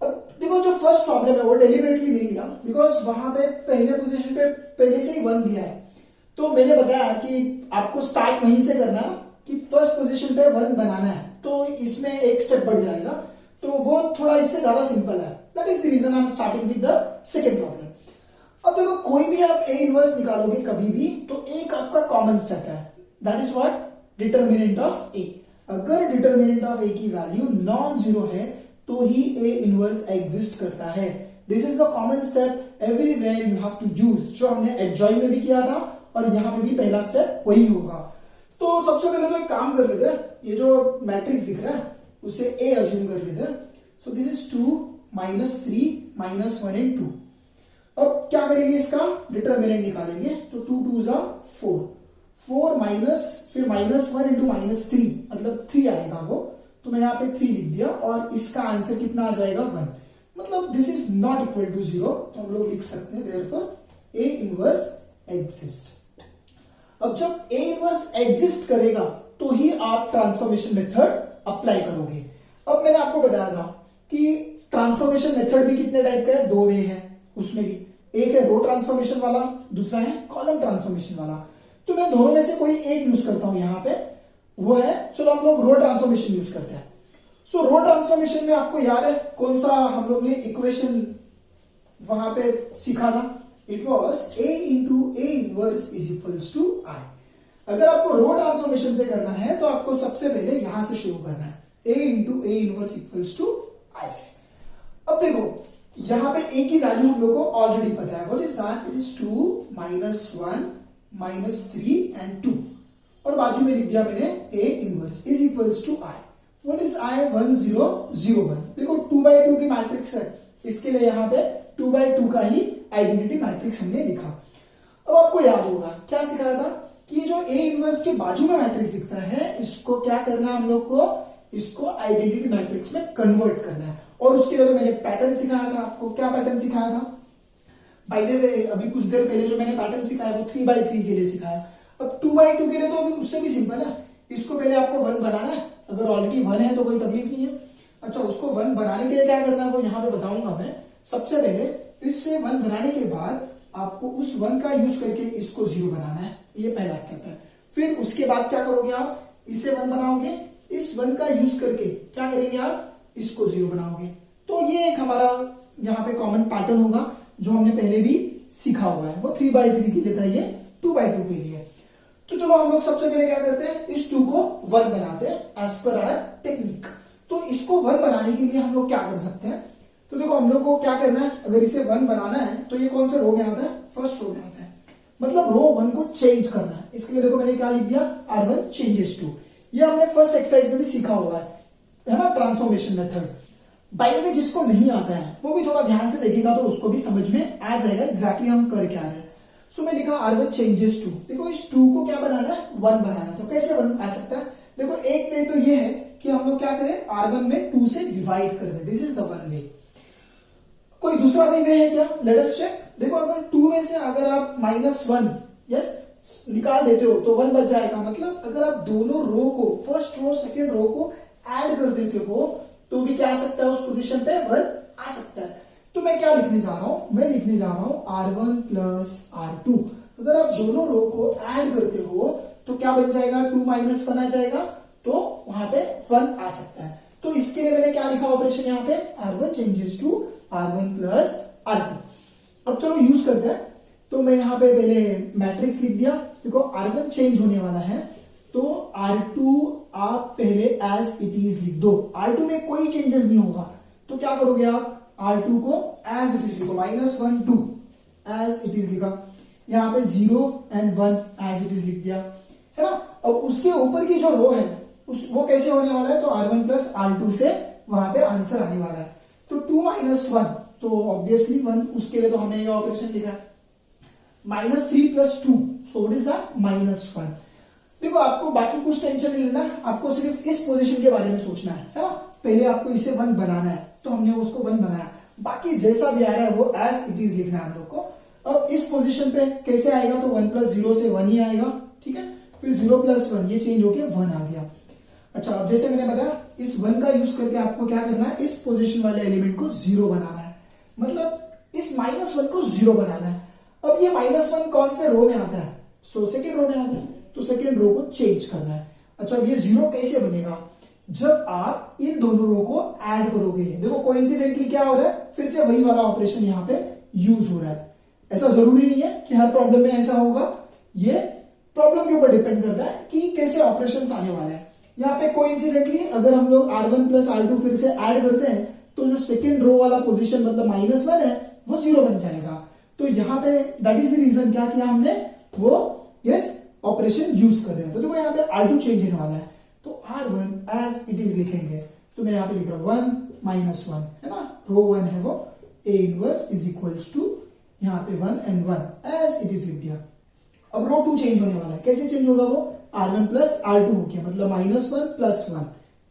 अब देखो जो फर्स्ट प्रॉब्लम है वो डेलिबरेटली नहीं लिया, बिकॉज वहां पे पहले पोजीशन पे पहले से ही 1 दिया है। तो मैंने बताया कि आपको स्टार्ट वहीं से करना है कि फर्स्ट पोजीशन पे 1 बनाना है, तो इसमें एक स्टेप बढ़ जाएगा, तो वो थोड़ा इससे ज्यादा सिंपल है। That is the reason I am starting with the second problem. अब देखो कोई भी आप ए इनवर्स निकालोगे कभी भी, तो एक आपका कॉमन स्टेप है, that is what, determinant of A. अगर डिटर्मिनेंट ऑफ ए की वैल्यू नॉन जीरो है तो ही ए इनवर्स एग्जिस्ट करता है। This is the common step everywhere you have to use, जो हमने एडजॉइन में भी किया था और यहां पे भी पहला स्टेप वही होगा। तो सबसे पहले तो एक काम कर लेते हैं, ये जो मैट्रिक्स दिख रहा है उसे ए अज्यूम कर लेते हैं। So this is 2 -3 -1 and 2। अब क्या करेंगे, इसका डिटर्मिनेंट निकालेंगे, तो 2 2 4, 4 माइनस फिर -1 इंटू -3 मतलब 3 आएगा वो, तो मैं यहाँ पे 3 लिख दिया, और इसका आंसर कितना आ जाएगा 1, मतलब this is not equal to 0, तो हम लोग लिख सकते हैं देयरफॉर ए इनवर्स एग्जिस्ट। अब जब ए इनवर्स एग्जिस्ट करेगा तो ही आप ट्रांसफॉर्मेशन मेथड अप्लाई करोगे। अब मैंने आपको बताया था कि ट्रांसफॉर्मेशन मेथड भी कितने टाइप का है, 2 वे है, उसमें भी एक है रो ट्रांसफॉर्मेशन वाला, दूसरा है कॉलम ट्रांसफॉर्मेशन वाला। तो मैं दोनों में से कोई एक यूज करता हूं यहां पे, वो है, चलो हम लोग रो ट्रांसफॉर्मेशन यूज करते हैं। सो रो ट्रांसफॉर्मेशन में आपको याद है कौन सा हम लोग ने इक्वेशन वहां पे सीखा था, it was A into A inverse is equals to I. अगर आपको रो ट्रांसफॉर्मेशन से करना है तो आपको सबसे पहले यहां से शुरू करना है, A into A inverse equals to I से। अब देखो यहां पे ए की वैल्यू हम लोग को ऑलरेडी पता है, what is that, it is 2 -1 -3 and 2, और बाजू में लिख दिया मैंने A inverse is equals to I. What is I, 1 0 0 1। देखो 2/2 की मैट्रिक्स है, इसके लिए यहां पे 2/2 का ही आइडेंटिटी मैट्रिक्स हमने लिखा। अब आपको याद होगा क्या सिखाया था कि जो ए इनवर्स के बाजू में मैट्रिक्स दिखता है, इसको क्या करना है हम लोग को, इसको आइडेंटिटी मैट्रिक्स में कन्वर्ट करना है। और उसके लिए तो मैंने पैटर्न सिखाया था आपको। क्या पैटर्न सिखाया था, बाय द वे अभी कुछ देर पहले जो मैंने पैटर्न सिखाया वो 3/3 के लिए सिखाया। अब 2/2 के लिए तो अभी उससे भी सिंपल है, इसको पहले आपको 1 बनाना है, अगर ऑलरेडी 1 है तो कोई तकलीफ नहीं है। अच्छा, उसको 1 बनाने के लिए क्या करना है वो यहां पे बताऊंगा मैं। सबसे पहले इससे 1 बनाने के बाद आपको उस 1 का यूज करके इसको 0 बनाना है, ये पहला स्टेप है। फिर उसके बाद क्या करोगे आप, इसे 1 बनाओगे, इस 1 का यूज करके क्या करेंगे आप, इसको 0 बनाओगे। तो ये एक हमारा यहाँ पे कॉमन पैटर्न होगा जो हमने पहले भी सीखा हुआ है। वो 3/3 के लिए था, ये 2/2 के लिए। तो चलो हम लोग सबसे पहले क्या करते हैं, इस 2 को 1 बनाते हैं एज पर आवर टेक्निक। तो इसको 1 बनाने के लिए हम लोग क्या कर सकते हैं, तो देखो हम लोग को क्या करना है, अगर इसे 1 बनाना है तो ये कौन से रो में आता है, फर्स्ट रो में आता है। मतलब रो 1 को चेंज करना है। इसके लिए देखो मैंने क्या लिख दिया, R1 चेंजेस टू। ये हमने फर्स्ट एक्सरसाइज में भी सीखा हुआ है ना, transformation method. By the way जिसको नहीं आता है वो भी थोड़ा ध्यान से देखेगा तो उसको भी समझ में आ जाएगा एग्जैक्टली हम कर क्या रहे हैं। सो मैं लिखा R1 चेंजेस टू। देखो इस 2 को क्या बनाना है, 1 बनाना है। तो कैसे 1 आ सकता है, देखो एक वे तो ये है कि हम लोग क्या करें, R1 में 2 से डिवाइड कर दें। This is the one way. कोई दूसरा भी वे है क्या, लेट अस चेक। देखो अगर 2 में से अगर आप -1 यस निकाल देते हो तो 1 बच जाएगा। मतलब अगर आप दोनों रो को, फर्स्ट रो सेकेंड रो को ऐड कर देते हो तो भी क्या आ सकता है, उस पोजीशन पे 1 आ सकता है। तो मैं क्या लिखने जा रहा हूं, मैं लिखने जा रहा हूं R1 प्लस R2। अगर आप दोनों रो को ऐड करते हो तो क्या बन जाएगा, 2 - 1 आ जाएगा, तो वहां पे 1 आ सकता है। तो इसके लिए मैंने क्या लिखा ऑपरेशन यहाँ पे, R1 changes to R1 plus R2। अब चलो यूज करते हैं। तो मैं यहाँ पे पहले मैट्रिक्स लिख दिया। देखो R1 चेंज होने वाला है तो R2 आप पहले एज इट इज लिख दो। R2 में कोई चेंजेस नहीं होगा तो क्या करोगे आप, R2 को एज इट इज लिखो, -1 2 एज इट इज लिखा। यहाँ पे 0 and 1 एज इट इज लिख दिया, है ना। अब उसके ऊपर की जो रो है वो कैसे होने वाला है, तो R1 प्लस R2 से वहां पे आंसर आने वाला है। तो 2 - 1 तो ऑब्वियसली 1, उसके लिए तो हमने ये ऑपरेशन लिखा है। -3 + 2 सो व्हाट इज दैट, -1। देखो आपको बाकी कुछ टेंशन नहीं लेना, आपको सिर्फ इस पोजीशन के बारे में सोचना है ना। पहले आपको इसे 1 बनाना है तो हमने उसको 1 बनाया, बाकी जैसा भी आ रहा है वो एज इट इज लिखना है हम लोग को। अब इस पोजीशन पे कैसे आएगा, तो 1 + 0 से 1 ही आएगा, ठीक है। फिर 0 + 1 ये चेंज होके 1 आ गया। अच्छा अब जैसे मैंने बताया इस 1 का यूज करके आपको क्या करना है, इस पोजीशन वाले एलिमेंट को 0 बनाना है। मतलब इस -1 को 0 बनाना है। अब ये -1 कौन से रो में आता है, सो सेकेंड रो में आता है, तो सेकेंड रो को चेंज करना है। अच्छा अब ये 0 कैसे बनेगा, जब आप इन दोनों रो को ऐड करोगे। देखो कोइंसिडेंटली क्या हो रहा है, फिर से वही वाला ऑपरेशन यहाँ पे यूज हो रहा है। ऐसा जरूरी नहीं है कि हर प्रॉब्लम में ऐसा होगा, ये प्रॉब्लम के ऊपर डिपेंड करता है कि कैसे ऑपरेशंस आने वाले हैं। यहाँ पे कोइंसिडेंटली अगर हम लोग R1 प्लस R2 फिर से ऐड करते हैं तो जो सेकेंड रो वाला पोजीशन मतलब -1 है वो 0 बन जाएगा। तो यहाँ पे दैट इज द रीजन क्या किया हमने, वो यस ऑपरेशन यूज कर रहे हैं। तो देखो यहाँ पे R2 चेंज होने वाला है तो R1 एज इट इज लिखेंगे। तो मैं यहाँ पे लिख रहा हूं 1 - 1, है ना, रो 1 है वो, A inverse is equals to यहाँ पे 1 and 1 एज इट इज लिख दिया। अब रो 2 चेंज होने वाला है, कैसे चेंज होगा वो, R1 प्लस R2 हो गया, मतलब -1 + 1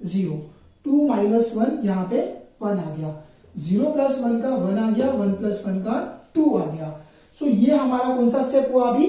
0, 2 - 1 यहाँ पे 1 आ गया, 0 + 1 का 1 आ गया, 1 + 1 का 2 आ गया। सो ये हमारा कौन सा स्टेप हुआ, अभी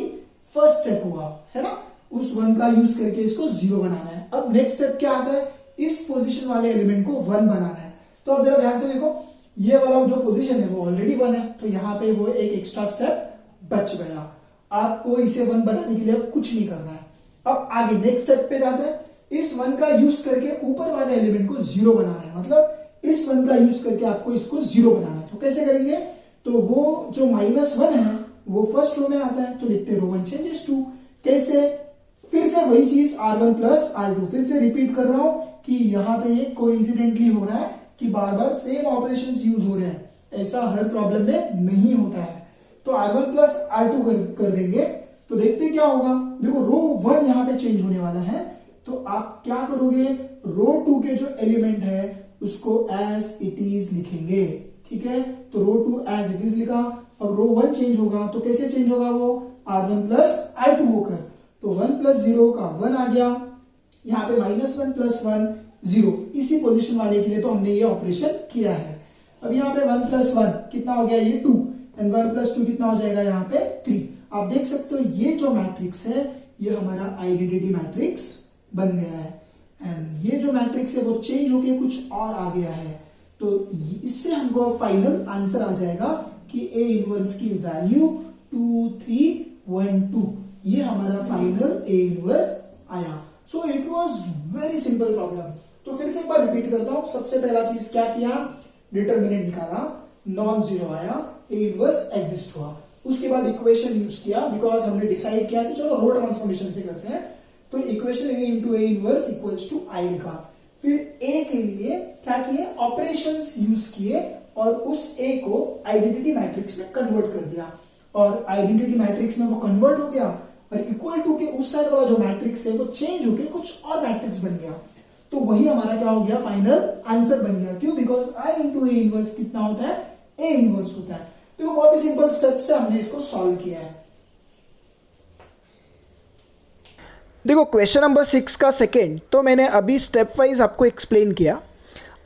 फर्स्ट स्टेप हुआ, है ना। उस 1 का यूज करके इसको 0 बनाना है। अब नेक्स्ट स्टेप क्या आता है, इस पोजीशन वाले एलिमेंट को 1 बनाना है। तो अब जरा ध्यान से देखो, ये वाला जो पोजीशन है वो ऑलरेडी 1 है, तो यहाँ पे वो एक एक्स्ट्रा स्टेप बच गया। आपको इसे 1 बनाने के लिए अब कुछ नहीं करना है। अब आगे नेक्स्ट स्टेप पे जाते हैं, इस 1 का यूज करके ऊपर वाले एलिमेंट को 0 बनाना है। मतलब इस 1 का यूज करके आपको इसको 0 बनाना है। तो कैसे करेंगे, तो वो जो -1 है वो फर्स्ट रो में आता है, तो लिखते रो 1 चेंजेस टू। कैसे, फिर से वही चीज R1 प्लस R2, फिर से रिपीट कर रहा हूं कि यहाँ पे ये कोइंसिडेंटली हो रहा है कि बार बार सेम ऑपरेशंस यूज हो रहे हैं, ऐसा हर प्रॉब्लम में नहीं होता है। तो R1 प्लस R2 कर देंगे तो देखते क्या होगा। देखो रो 1 यहाँ पे चेंज होने वाला है, तो आप क्या करोगे, रो 2 के जो एलिमेंट है उसको एज इट इज लिखेंगे, ठीक है। तो रो 2 एज इट इज लिखा। अब रो 1 चेंज होगा तो कैसे चेंज होगा, वो R1 प्लस R2 होकर, तो 1 + 0 का 1 आ गया, यहाँ पे -1 + 1 0, इसी पोजीशन वाले के लिए तो हमने ये ऑपरेशन किया है। अब यहाँ पे 1 + 1 कितना हो गया, ये 2, एंड 1 + 2 कितना हो जाएगा यहाँ पे 3। आप देख सकते हो ये जो मैट्रिक्स है ये हमारा आइडेंटिटी मैट्रिक्स बन गया है, एंड ये जो मैट्रिक्स है वो चेंज होके कुछ और आ गया है। तो इससे हमको फाइनल आंसर आ जाएगा कि A इनवर्स की वैल्यू 2 3 1 2, ये हमारा फाइनल ए इनवर्स आया। So it was very simple problem. तो फिर से एक बार रिपीट करता हूं। सबसे पहला चीज क्या किया, डिटरमिनेंट निकाला, नॉन जीरो आया, ए इनवर्स एग्जिस्ट हुआ। उसके बाद इक्वेशन यूज किया, बिकॉज हमने डिसाइड किया कि चलो रो ट्रांसफॉर्मेशन से करते हैं, तो equation A into A inverse equals to I लिखा। फिर ए के लिए क्या किए, ऑपरेशंस यूज किए और उस ए को आइडेंटिटी मैट्रिक्स में कन्वर्ट कर दिया, और आइडेंटिटी मैट्रिक्स में वो कन्वर्ट हो गया, और इक्वल टू के उस साइड वाला जो मैट्रिक्स है वो चेंज होके कुछ और मैट्रिक्स बन गया। तो वही हमारा क्या हो गया, फाइनल आंसर बन गया। क्यों, because I into A inverse कितना होता है, ए इनवर्स होता है। तो बहुत ही सिंपल स्टेप से हमने इसको सॉल्व किया है। देखो क्वेश्चन नंबर 6 का सेकेंड तो मैंने अभी स्टेप वाइज आपको एक्सप्लेन किया।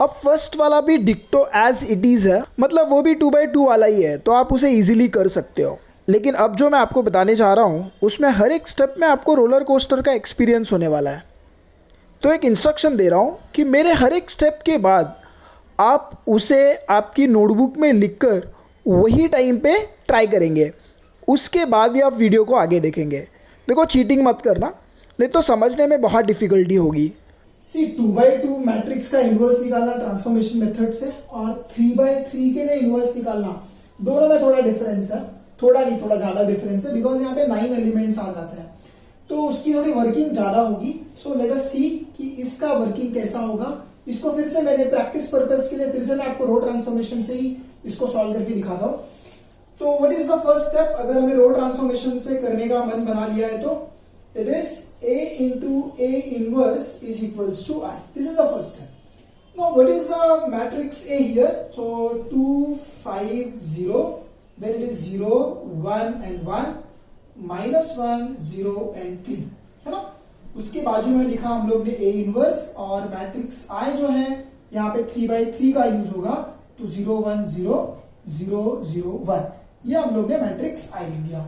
अब फर्स्ट वाला भी डिक्टो एज इट इज़ है, मतलब वो भी 2x2 वाला ही है, तो आप उसे इजीली कर सकते हो। लेकिन अब जो मैं आपको बताने जा रहा हूँ उसमें हर एक स्टेप में आपको रोलर कोस्टर का एक्सपीरियंस होने वाला है। तो एक इंस्ट्रक्शन दे रहा हूँ कि मेरे हर एक स्टेप के बाद आप उसे आपकी नोटबुक में लिखकर वही टाइम पे ट्राई करेंगे, उसके बाद ही आप वीडियो को आगे देखेंगे। देखो चीटिंग मत करना, नहीं तो समझने में बहुत डिफिकल्टी होगी। सी 2x2 मैट्रिक्स का इनवर्स निकालना ट्रांसफॉर्मेशन मेथड से, और 3x3 के लिए इनवर्स निकालना, दोनों में थोड़ा डिफरेंस है, थोड़ा नहीं थोड़ा ज्यादा डिफरेंस है, बिकॉज यहाँ पे 9 एलिमेंट्स आ जाते हैं, तो उसकी थोड़ी वर्किंग ज्यादा होगी। सो लेट अस सी कि इसका वर्किंग कैसा होगा। इसको फिर से मैंने प्रैक्टिस पर्पस के लिए फिर से मैं आपको रो ट्रांसफॉर्मेशन से ही इसको सॉल्व करके दिखाता हूं। तो what is the first step, अगर हमें रो ट्रांसफॉर्मेशन से करने का मन बना लिया है तो it is a into a inverse is equals to I. This is the first step. Now what is the matrix A here? So 2, 5, 0, then it is 0, 1 and 1, minus 1, 0 and 3, है ना। उसके बाजू में लिखा हम लोग ने A इनवर्स, और मैट्रिक्स I जो है यहाँ पे 3x3 का यूज होगा, तो 0, 1, 0, 0, 0, 1, ये हम लोग ने मैट्रिक्स I लिख दिया।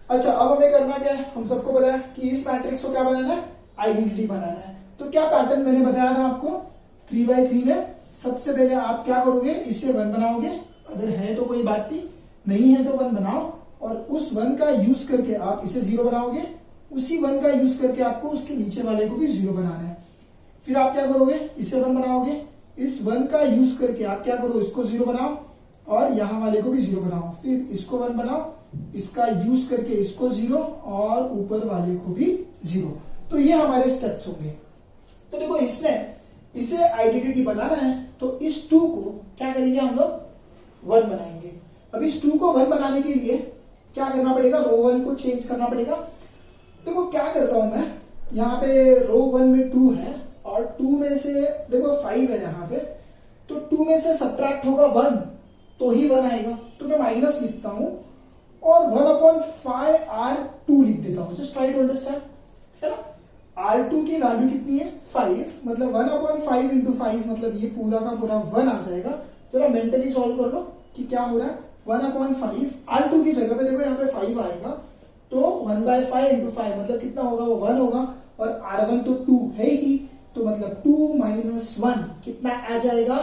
अच्छा, अब हमें करना क्या है, हम सबको पता है कि इस मैट्रिक्स को क्या बनाना है, आइडेंटिटी बनाना है। तो क्या पैटर्न मैंने बताया था आपको 3x3 में, सबसे पहले आप क्या करोगे, इससे 1 बनाओगे, अगर है तो कोई बात नहीं है तो 1 बनाओ, और उस 1 का यूज करके आप इसे 0 बनाओगे, उसी 1 का यूज करके आपको उसके नीचे वाले को भी 0 बनाना है। फिर आप क्या करोगे, इसे 1 बनाओगे, इस 1 का यूज करके आप क्या करो, इसको 0 बनाओ, और यहां वाले को भी 0 बनाओ, फिर इसको 1 बनाओ, इसका यूज करके इसको 0, और ऊपर वाले को भी 0। तो ये हमारे स्टेप्स होंगे। तो देखो इसमें इसे आइडेंटिटी बनाना है, तो इस 2 को क्या करेंगे, हम लोग 1 बनाएंगे। अब इस 2 को 1 बनाने के लिए क्या करना पड़ेगा, रो 1 को चेंज करना पड़ेगा। देखो क्या करता हूं मैं, यहाँ पे रो 1 में 2 है, और 2 में से देखो 5 है यहाँ पे, तो 2 में से सब्ट्रैक्ट होगा 1, तो ही 1 आएगा, तो मैं माइनस लिखता हूं, और 1/5 R2 लिख देता हूं। जस्ट ट्राई टू अंडरस्टैंड, है ना। R2 की वैल्यू कितनी है, 5, मतलब 1/5 इंटू 5, मतलब ये पूरा का पूरा 1 आ जाएगा। जरा मेंटली सॉल्व कर लो कि क्या हो रहा है, 1/5 R2 की जगह पे देखो यहाँ पे 5 आएगा, तो 1/5 इंटू 5 मतलब कितना होगा, वो 1 होगा, और R1 तो 2 है ही, तो मतलब 2 - 1 कितना आ जाएगा,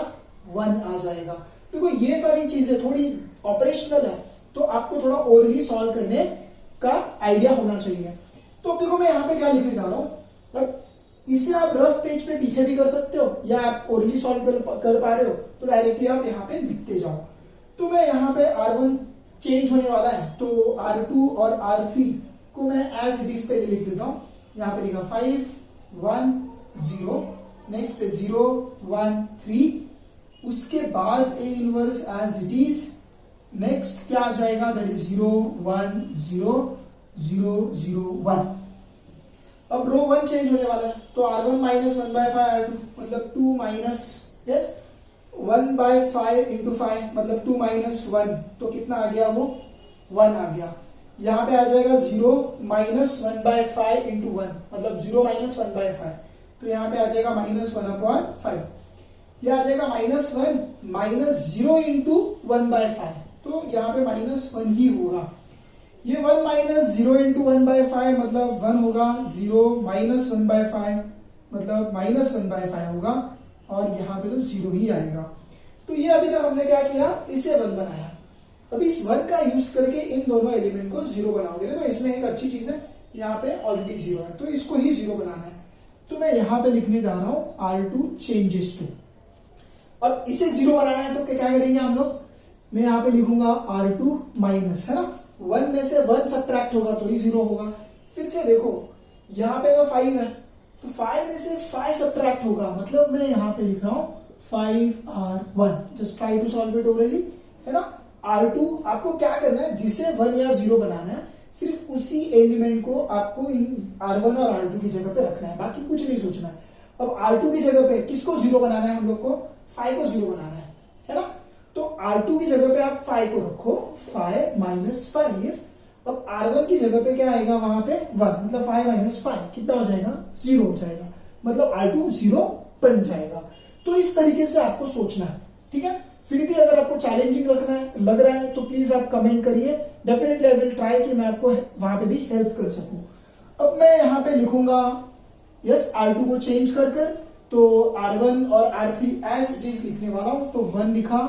1 आ जाएगा। देखो ये सारी चीजें थोड़ी ऑपरेशनल है, तो आपको थोड़ा और ही सॉल्व करने का आइडिया होना चाहिए। तो अब देखो मैं यहाँ पे क्या लिखने जा रहा हूं, अब इसे आप रफ पेज पे पीछे भी कर सकते हो, या आप ओरली सॉल्व कर पा रहे हो तो डायरेक्टली आप यहाँ पे लिखते जाओ। तो मैं यहाँ पे R1 चेंज होने वाला है, तो R2 और R3 को मैं एज इट इज पे लिख देता हूँ। यहाँ पे लिखा 5, 1, 0, नेक्स्ट 0, 1, 3, उसके बाद A inverse as it is, next क्या आ जाएगा, दैट इज 0, 1, 0, 0, 0, 1। अब रो 1 चेंज होने वाला है, तो R1 minus 1/5 R2 मतलब 2 minus, यस 1/5 इंटू 5 मतलब 2 minus 1, तो कितना आ गया, वो 1 आ गया। यहाँ पे आ जाएगा 0 minus 1/5 इंटू 1 मतलब 0 minus 1/5, तो यहाँ पे आ जाएगा -1/5। यह आ जाएगा -1 minus 0 इंटू 1/5, तो यहाँ पे -1 ही होगा। ये 1 minus 0 इंटू 1/5 मतलब 1 होगा, 0 minus 1/5 मतलब -1/5 होगा, और यहाँ पे तो 0 ही आएगा। तो ये अभी तक हमने क्या किया, इसे 1 बनाया। अब इस 1 का यूज करके इन दोनों एलिमेंट को 0 बनाओगे। देखो इसमें एक अच्छी चीज है, यहाँ पे ऑलरेडी 0 है, तो इसको ही 0 बनाना है। तो मैं यहाँ पे लिखने जा रहा हूँ R2 चेंजेस टू। अब इसे 0 बनाना है तो क्या करेंगे हम लोग, मैं यहाँ पे लिखूंगा R2 माइनस, है ना, 1 में से 1 सब्ट्रैक्ट होगा तो ही 0 होगा। फिर से देखो यहाँ पे तो 5 है, तो 5 में से 5 सब्ट्रैक्ट होगा, मतलब मैं यहाँ पे लिख रहा हूँ 5R1। Just try to solve it orally, है ना। R2 आपको क्या करना है, जिसे 1 या 0 बनाना है, सिर्फ उसी एलिमेंट को आपको इन R1 और R2 की जगह पे रखना है, बाकी कुछ नहीं सोचना है। अब R2 की जगह पे किसको 0 बनाना है, हम लोग को 5 को 0 बनाना है ना। तो R2 की जगह पे आप 5 को रखो, 5 माइनस 5। अब R1 की जगह पे क्या आएगा, वहां पे 1, मतलब 5 माइनस 5 कितना हो जाएगा, 0 हो जाएगा, मतलब R2 0 बन जाएगा। तो इस तरीके से आपको सोचना है, ठीक है। फिर भी अगर आपको चैलेंजिंग लग रहा है तो प्लीज आप कमेंट करिए, डेफिनेटली आई विल ट्राई कि मैं आपको वहां पे भी हेल्प कर सकूं। अब मैं यहाँ पे लिखूंगा यस R2 को चेंज कर तो R1 और R3 एज इट इज लिखने वाला हूं। तो 1 लिखा,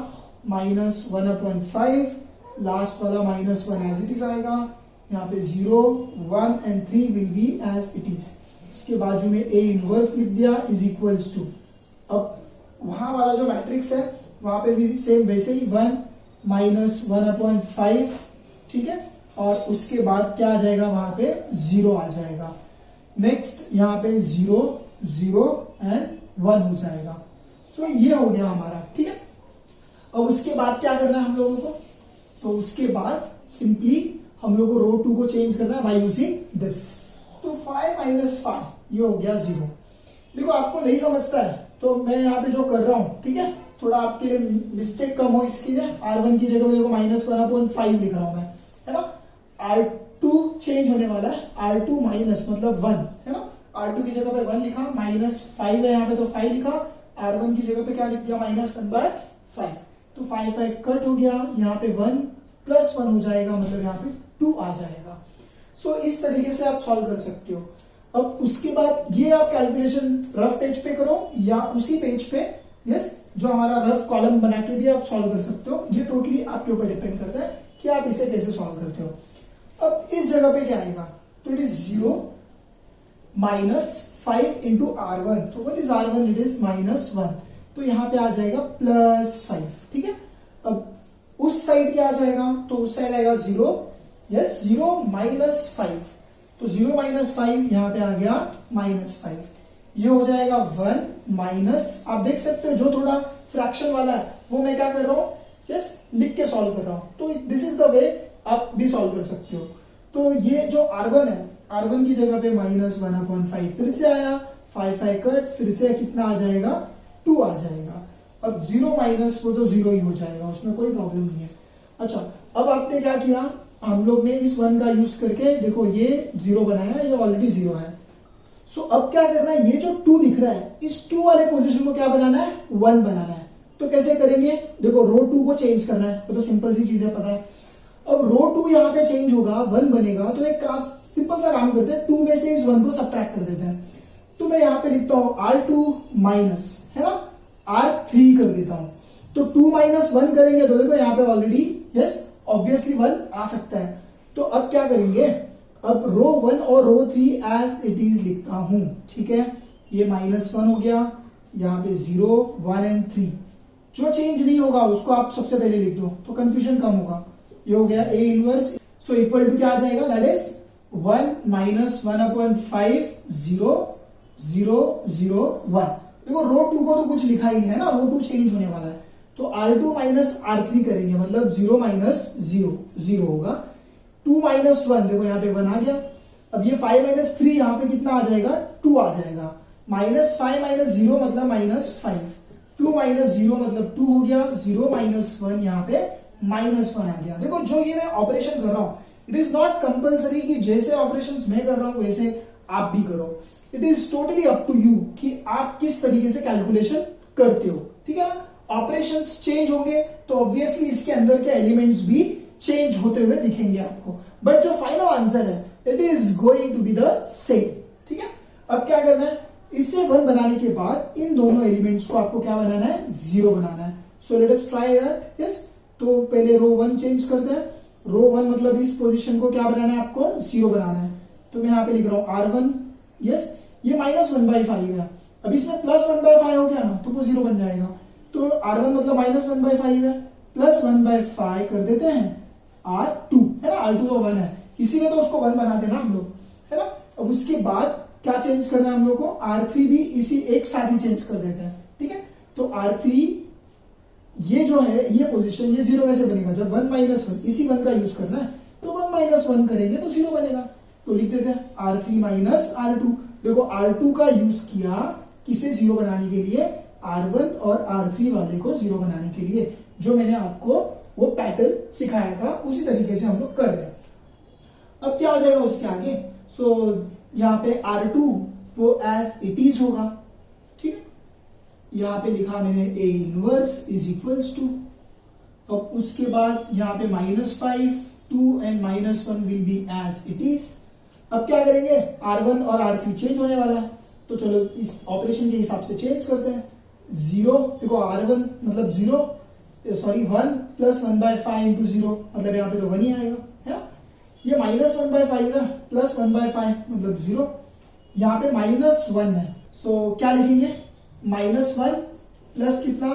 माइनस 1/5, लास्ट वाला -1 एज इट इज आएगा, यहाँ पे 0, 1 and 3 will be as it is. उसके बाजू में A इनवर्स लिख दिया इज इक्वल्स टू, अब वहां वाला जो मैट्रिक्स है वहां पे भी सेम वैसे ही 1 माइनस 1/5, ठीक है, और उसके बाद क्या आ जाएगा, वहां पे 0 आ जाएगा। नेक्स्ट यहाँ पे 0, 0 and 1 हो जाएगा। सो ये हो गया हमारा, ठीक है। अब उसके बाद क्या करना है हम लोगों को, तो उसके बाद सिंपली हम लोग को रो 2 को चेंज करना है बाय यूजिंग दिस। तो 5 माइनस 5 ये हो गया 0। देखो आपको नहीं समझता है तो मैं यहाँ पे जो कर रहा हूं, ठीक है, थोड़ा आपके लिए मिस्टेक कम हो इसके लिए R1 की जगह पे देखो -1/5 लिख रहा हूं मैं, है ना। R2 चेंज होने वाला है, R2 माइनस मतलब 1, है ना। R2 की जगह पे 1 लिखा, -5 है यहाँ पे तो 5 लिखा, R1 की जगह पे क्या लिख दिया, -1/5। तो 5 कट हो गया, यहाँ पे 1 + 1 हो जाएगा, मतलब यहाँ पे 2 आ जाएगा। सो इस तरीके से आप सॉल्व कर सकते हो। अब उसके बाद ये आप कैलकुलेशन रफ पेज पे करो या उसी पेज पे यस जो हमारा रफ कॉलम बना के भी आप सॉल्व कर सकते हो। ये टोटली आपके ऊपर डिपेंड करता है कि आप इसे कैसे सॉल्व करते हो। अब इस जगह पे क्या आएगा, तो it is 0 minus 5 into R1। तो what is R1, it is -1, तो यहां पे आ जाएगा +5, ठीक है। अब उस साइड क्या आ जाएगा, तो उस साइड आएगा 0, यस 0 माइनस 5, तो 0 माइनस 5 यहां पे आ गया -5। ये हो जाएगा 1 माइनस, आप देख सकते हो जो थोड़ा फ्रैक्शन वाला है वो मैं क्या कर रहा हूं, यस लिख के सॉल्व कर रहा हूं। तो दिस इज द वे आप भी सॉल्व कर सकते हो। तो ये जो R1 है, R1 की जगह पे -1/5 फिर से आया, 5 कट, फिर से कितना आ जाएगा, 2 आ जाएगा। अब 0 माइनस वो तो 0 ही हो जाएगा, उसमें कोई प्रॉब्लम नहीं है। अच्छा, अब आपने क्या किया, हम लोग ने इस 1 का यूज करके देखो ये 0 बनाया, ये ऑलरेडी 0 है। सो अब क्या करना है, ये जो 2 दिख रहा है इस 2 वाले पोजीशन को क्या बनाना है, 1 बनाना है। तो कैसे करेंगे, देखो रो 2 को चेंज करना है, तो सिंपल सी चीज है, पता है। अब रो 2 यहाँ पे चेंज होगा, 1 बनेगा, तो एक सिंपल सा काम करते हैं, 2 में से इस 1 को सब्ट्रैक्ट कर देते हैं। तो मैं यहाँ पे लिखता हूँ R2 माइनस, है ना, R3 कर देता हूं। तो 2 माइनस 1 करेंगे तो देखो यहाँ पे ऑलरेडी यस ऑब्वियसली 1 आ सकता है। तो अब क्या करेंगे, अब रो 1 और रो 3 एज इट इज लिखता हूं, ठीक है। ये -1 हो गया, यहाँ पे 0, 1 and 3 जो चेंज नहीं होगा उसको आप सबसे पहले लिख दो तो कंफ्यूजन कम होगा। ये हो गया A inverse, so equal to क्या आ जाएगा, दैट इज 1 माइनस 1/5, 0, 0, 0, 1। देखो रो 2 को तो कुछ लिखा ही नहीं है ना, रो 2 चेंज होने वाला है, तो R2 माइनस R3 करेंगे, मतलब 0 माइनस 0, 0 होगा। 2 माइनस 1 देखो यहाँ पे 1 आ गया। अब ये 5 माइनस 3 यहाँ पे कितना आ जाएगा, 2 आ जाएगा। -5 माइनस 0 मतलब -5, 2 माइनस 0 मतलब 2 हो गया, 0 माइनस 1 यहाँ पे -1 आ गया। देखो जो ये मैं ऑपरेशन कर रहा हूं, इट इज नॉट कंपल्सरी कि जैसे ऑपरेशंस मैं कर रहा हूं वैसे आप भी करो। It is totally up to you कि आप किस तरीके से कैलकुलेशन करते हो, ठीक है ना। ऑपरेशंस चेंज होंगे तो ऑब्वियसली इसके अंदर के एलिमेंट्स भी चेंज होते हुए दिखेंगे आपको, बट जो फाइनल आंसर है it is going to be the same, ठीक है। अब क्या करना है, इससे 1 बनाने के बाद इन दोनों एलिमेंट्स को आपको क्या बनाना है, 0 बनाना है। सो let us try that, yes. तो पहले रो 1 चेंज करते हैं, रो 1 मतलब इस पोजीशन को क्या बनाना है, आपको 0 बनाना है। तो मैं यहाँ पे लिख रहा हूँ R1, यस, ये -1/5 है। अब इसमें +1/5 हो गया ना, तो वो 0 बन जाएगा। तो R1 मतलब -1/5 है, +1/5 कर देते हैं R2, है ना, R2 तो 1 है, इसीलिए तो उसको 1 बनाते ना हम लोग, है ना। अब उसके बाद क्या चेंज करना है हम लोग को, R3 भी इसी एक साथ ही चेंज कर देते हैं, ठीक है। तो R3 ये जो है ये पोजीशन ये 0 कैसे बनेगा, जब 1 - 1 इसी 1 का यूज करना है, तो 1 - 1 करेंगे तो 0 बनेगा। तो लिख देते हैं R3 - R2। देखो R2 का यूज किया किसे 0 बनाने के लिए, R1 और R3 वाले को 0 बनाने के लिए, जो मैंने आपको वो पैटर्न सिखाया था उसी तरीके से हम लोग कर रहे हैं। अब क्या हो जाएगा उसके आगे, सो यहाँ पे R2 वो एज इट इज होगा, ठीक है। यहाँ पे लिखा मैंने A inverse is equals to, अब उसके बाद यहाँ पे -5, 2 and -1 will be as it is. अब क्या करेंगे, R1 और R3 चेंज होने वाला है, तो चलो इस ऑपरेशन के हिसाब से चेंज करते हैं। 0, देखो R1 मतलब 0, सॉरी 1 + 1/5 इंटू 0, मतलब यहाँ पे तो 1 ही आएगा, है। ये -1/5 है, +1/5 मतलब 0, यहाँ पे -1 है, सो क्या लिखेंगे, -1 प्लस कितना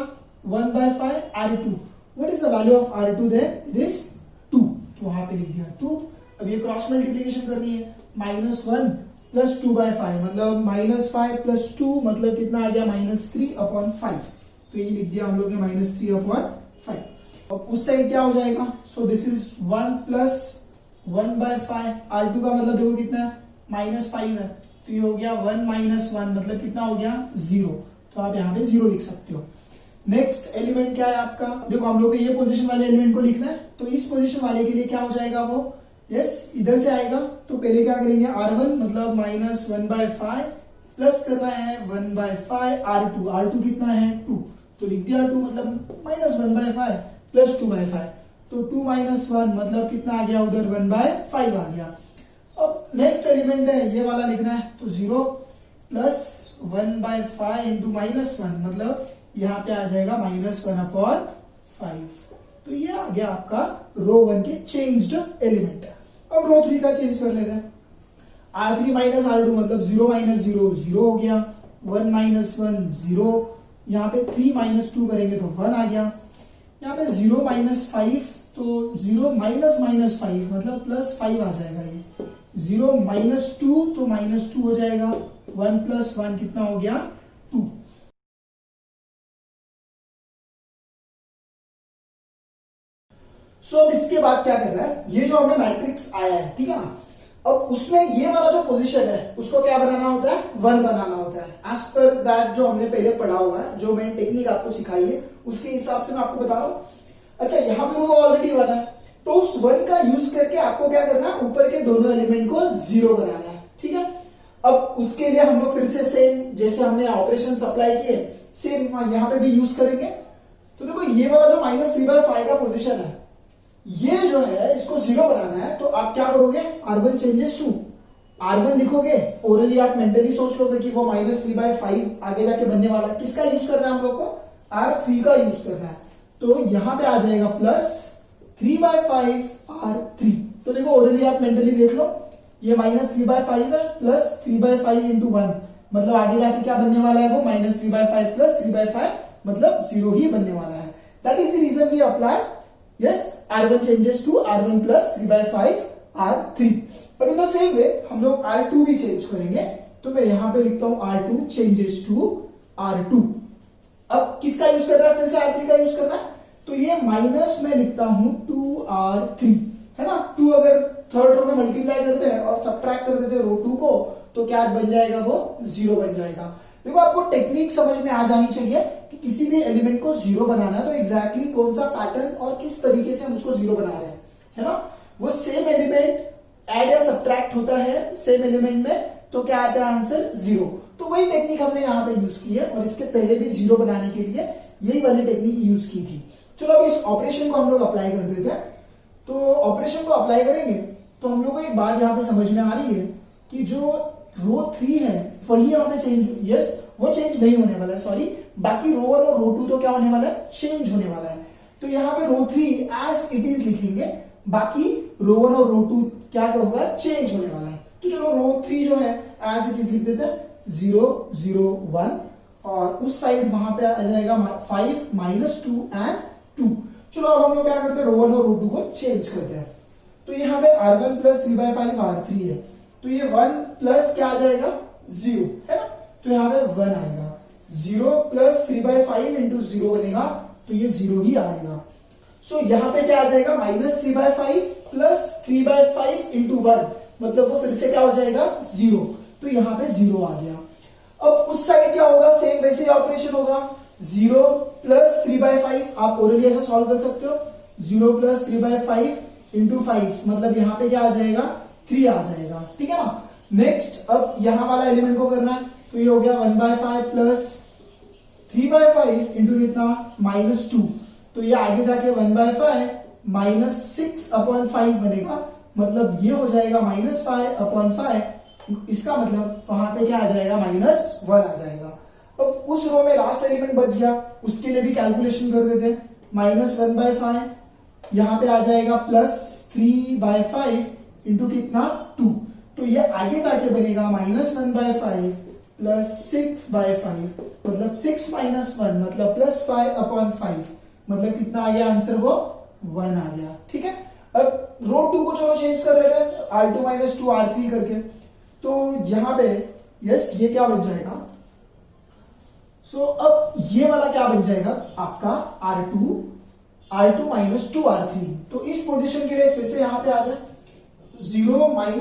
1/5 R2। What is the value of R2 there, it is 2, तो वहां पे लिख दिया 2। अब ये क्रॉस मल्टीप्लिकेशन करनी है, -1 + 2/5 मतलब -5 + 2 मतलब कितना आ गया, -3/5, तो ये लिख दिया हम लोग ने -3/5। अब उस साइड क्या हो जाएगा, सो दिस इज 1 + 1/5, R2 का मतलब देखो कितना है, -5 है, तो ये हो गया 1 - 1 मतलब कितना हो गया 0, तो आप यहाँ पे 0 लिख सकते हो। नेक्स्ट एलिमेंट क्या है आपका, देखो हम लोग को ये पोजीशन वाले एलिमेंट को लिखना है, तो इस पोजीशन वाले के लिए क्या हो जाएगा वो, यस, इधर से आएगा, तो पहले क्या करेंगे, R1 मतलब -1/5 प्लस करना है 1/5 R2 कितना है 2, तो लिख दिया 2 मतलब -1/5 + 2/5, तो 2 - 1 मतलब कितना आ गया उधर 1/5 आ गया। अब नेक्स्ट एलिमेंट है ये वाला लिखना है, तो 0 + 1/5 इंटू -1 मतलब यहाँ पे आ जाएगा -1/5, तो ये आ गया आपका रो 1 के चेंज्ड एलिमेंट। अब रो 3 का चेंज कर लेते हैं, R3 - R2 मतलब 0 - 0 0 हो गया, 1 - 1 0, यहाँ पे 3 - 2 करेंगे तो 1 आ गया, यहाँ पे 0 - 5 तो 0 - -5 मतलब +5 आ जाएगा, ये 0 - 2 तो -2 हो जाएगा, 1 + 1 कितना हो गया 2। सो अब इसके बाद क्या कर रहा है, ये जो हमें मैट्रिक्स आया है, ठीक है ना, अब उसमें ये वाला जो पोजीशन है उसको क्या बनाना होता है, 1 बनाना होता है, एज पर दैट जो हमने पहले पढ़ा हुआ है, जो मैंने टेक्निक आपको सिखाई है उसके हिसाब से मैं आपको बता रहा हूं। अच्छा, यहां पे वो ऑलरेडी 1 है, तो उस 1 का यूज करके आपको क्या करना है, ऊपर के दोनों एलिमेंट को 0 बनाना है, ठीक है। अब उसके लिए हम लोग फिर से सेम जैसे हमने ऑपरेशन अप्लाई किए सेम यहां पे भी यूज करेंगे। तो देखो ये वाला जो -3/5 का पोजीशन है, ये जो है इसको 0 बनाना है, तो आप क्या करोगे, R1 चेंजेस टू R1 लिखोगे, ओरली आप मेंटली सोच लोगे कि वो -3/5 आगे जाके बनने वाला है, किसका यूज करना है हम लोग को, R3 का यूज करना है, तो यहां पे आ जाएगा +3/5 R3। तो देखो ओरली आप मेंटली देख लो, ये -3/5 है प्लस 3/5 इंटू 1 मतलब आगे जाके क्या बनने वाला है, वो -3/5 + 3/5 मतलब 0 ही बनने वाला है। That is the reason we apply yes R1 changes to R1 + 3/5 R3। But in the same way हम लोग R2 भी चेंज करेंगे, तो मैं यहां पे लिखता हूं R2 चेंजेस टू R2। अब किसका यूज कर रहा है, फिर से R3 का यूज करना है, तो ये माइनस में लिखता हूं 2R3, है ना। 2 अगर थर्ड रो में मल्टीप्लाई करते हैं और सब्ट्रैक्ट कर देते हैं रो 2 को, तो क्या बन जाएगा, वो 0 बन जाएगा। देखो आपको टेक्निक समझ में आ जानी चाहिए कि किसी भी एलिमेंट को 0 बनाना है तो एग्जैक्टली कौन सा पैटर्न और किस तरीके से हम उसको 0 बना रहे हैं, है ना। वो सेम एलिमेंट ऐड या सब्ट्रैक्ट होता है सेम एलिमेंट में, तो क्या आता है आंसर 0। तो वही टेक्निक हमने यहाँ पे यूज की है, और इसके पहले भी 0 बनाने के लिए यही वाली टेक्निक यूज की थी। चलो अब इस ऑपरेशन को हम लोग अप्लाई कर देते हैं। तो ऑपरेशन को अप्लाई करेंगे तो हम लोग को एक बात यहाँ पे समझ में आ रही है कि जो रो 3 है वही यहाँ पे चेंज, यस वो चेंज नहीं होने वाला है, सॉरी, बाकी रो 1 और रो 2 तो क्या होने वाला है, चेंज होने वाला है। तो यहाँ पे रो 3 एज इट इज लिखेंगे, बाकी रो 1 और रो 2 क्या होगा, चेंज होने वाला है। तो चलो रो 3 जो है एज इट इज लिख देते हैं 0 0 1 और उस साइड वहां पे आ जाएगा 5 -2 एंड 2। चलो अब हम लोग क्या करते हैं रो 1 और रो 2 को चेंज करते हैं। तो यहाँ पे R1 प्लस 3/5 R3 है, तो ये 1 प्लस क्या आ जाएगा 0 है ना, तो यहाँ पे 1 आएगा। 0 प्लस 3/5 इंटू 0 बनेगा, तो ये 0 ही आएगा। सो यहाँ पे क्या आ जाएगा -3/5 प्लस 3/5 इंटू 1, मतलब वो फिर से क्या हो जाएगा 0, तो यहाँ पे 0 आ गया। अब उस साइड क्या होगा, सेम वैसे ही ऑपरेशन होगा। 0 प्लस 3/5 आप ऑलरेडी ऐसा सॉल्व कर सकते हो, 0 प्लस 3/5 इंटू 5, मतलब यहाँ पे क्या आ जाएगा 3 आ जाएगा, ठीक है ना। नेक्स्ट अब यहां वाला एलिमेंट को करना है, तो ये हो गया 1/5 प्लस 3/5 इंटू कितना -2, तो ये आगे जाके 1/5 -6/5 बनेगा, मतलब ये हो जाएगा -5/5, इसका मतलब वहां पे क्या आ जाएगा -1 आ जाएगा। अब उस रो में लास्ट एलिमेंट बच गया, उसके लिए भी कैलकुलेशन कर देते हैं। -1/5 यहां पे आ जाएगा प्लस 3/5 इंटू कितना 2, तो ये आगे जाके बनेगा -1/5 प्लस 6/5, मतलब 6 - 1 मतलब +5/5, मतलब कितना आ गया आंसर, वो 1 आ गया, ठीक है। अब रो 2 को चलो चेंज कर लेते हैं R2 - 2 R3 करके, तो यहां पे यस ये क्या बन जाएगा, सो अब ये वाला क्या बन जाएगा आपका R2 - 2 R3, तो इस पोजीशन के लिए फिर से यहां पे आ जाए 0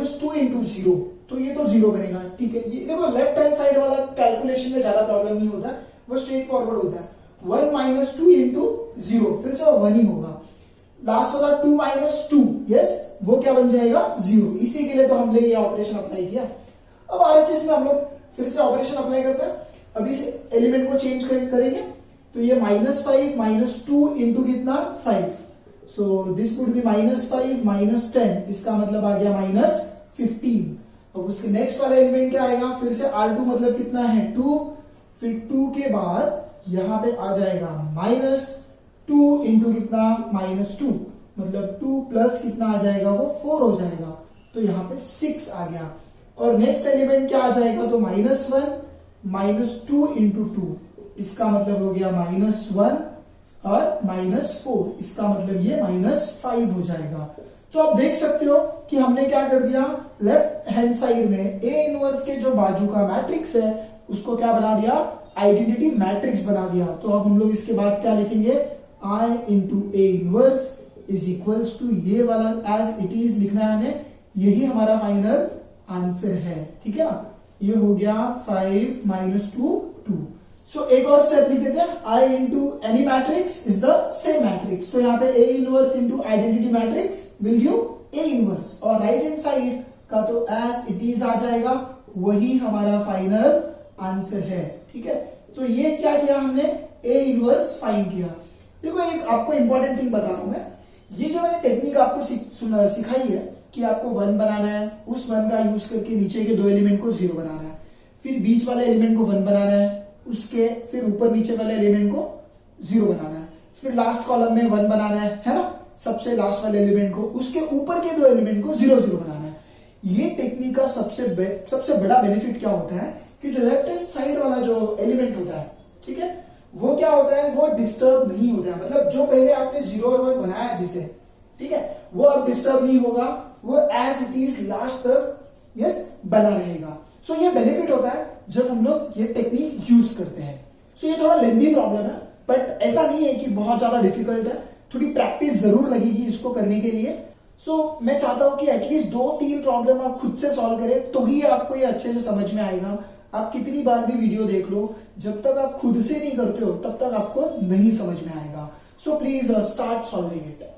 - 2 इंटू 0, तो ये तो 0 बनेगा, ठीक है। ये देखो लेफ्ट हैंड साइड वाला कैलकुलेशन में ज्यादा प्रॉब्लम नहीं होता, वो स्ट्रेट फॉरवर्ड होता है। 1 - 2 इंटू 0, फिर से 1 ही होगा। लास्ट वाला 2 - 2, यस वो क्या बन जाएगा 0, इसी के लिए तो हमने ये ऑपरेशन अप्लाई किया। अब RHS में हम लोग फिर से ऑपरेशन अप्लाई करते हैं, अभी से एलिमेंट को चेंज करेंगे, तो ये -5 - 2 इंटू कितना 5, सो दिस वुड बी -5 - 10, इसका मतलब आ गया -15। अब उसके नेक्स्ट वाला एलिमेंट क्या आएगा, फिर से R2 मतलब कितना है 2, फिर 2 के बाद यहां पे आ जाएगा -2 इंटू कितना -2, मतलब 2 प्लस कितना आ जाएगा वो 4 हो जाएगा, तो यहाँ पे 6 आ गया। और नेक्स्ट एलिमेंट क्या आ जाएगा, तो -1 - 2 इंटू 2, इसका मतलब हो गया -1 और -4, इसका मतलब ये -5 हो जाएगा। तो आप देख सकते हो कि हमने क्या कर दिया, लेफ्ट हैंड साइड में A इनवर्स के जो बाजू का मैट्रिक्स है उसको क्या बना दिया, आइडेंटिटी मैट्रिक्स बना दिया। तो अब हम लोग इसके बाद क्या लिखेंगे, I into A inverse is equals to ये वाला एज इट इज लिखना है हमें, यही हमारा फाइनल आंसर है, ठीक है ना। ये हो गया 5 - 2 2। सो एक और स्टेप लिख देते हैं, I into any matrix is the same matrix, तो यहाँ पे A inverse into identity matrix will give A inverse, और राइट हैंड साइड का तो एज इट इज आ जाएगा, वही हमारा फाइनल आंसर है, ठीक है। तो ये क्या किया हमने, A इनवर्स फाइंड किया। देखो एक आपको इंपॉर्टेंट थिंग बता रहा हूं मैं, ये जो मैंने टेक्निक आपको सिखाई है कि आपको 1 बनाना है, उस 1 का यूज करके नीचे के 2 एलिमेंट को 0 बनाना है, फिर बीच वाले एलिमेंट को 1 बनाना है, उसके फिर ऊपर नीचे वाले एलिमेंट को 0 बनाना है, फिर लास्ट कॉलम में 1 बनाना है ना, सबसे लास्ट वाले एलिमेंट को, उसके ऊपर के 2 एलिमेंट को 0 0 बनाना है। ये टेक्निक का सबसे बड़ा बेनिफिट क्या होता है कि जो लेफ्ट हैंड साइड वाला जो एलिमेंट होता है, ठीक है, वो क्या होता है, वो डिस्टर्ब नहीं होता है, मतलब जो पहले आपने 0 और 1 बनाया जिसे, ठीक है, वो अब डिस्टर्ब नहीं होगा, वो एज इट इज लास्ट तक यस बना रहेगा। सो ये बेनिफिट होता है जब हम लोग ये टेक्निक यूज करते हैं। सो ये थोड़ा लेंथी प्रॉब्लम है, बट ऐसा नहीं है कि बहुत ज्यादा डिफिकल्ट है, थोड़ी प्रैक्टिस जरूर लगेगी इसको करने के लिए। सो मैं चाहता हूं कि एटलीस्ट 2-3 प्रॉब्लम आप खुद से सॉल्व करें, तो ही आपको ये अच्छे से समझ में आएगा। आप कितनी बार भी वीडियो देख लो, जब तक आप खुद से नहीं करते हो तब तक आपको नहीं समझ में आएगा। So please start solving it.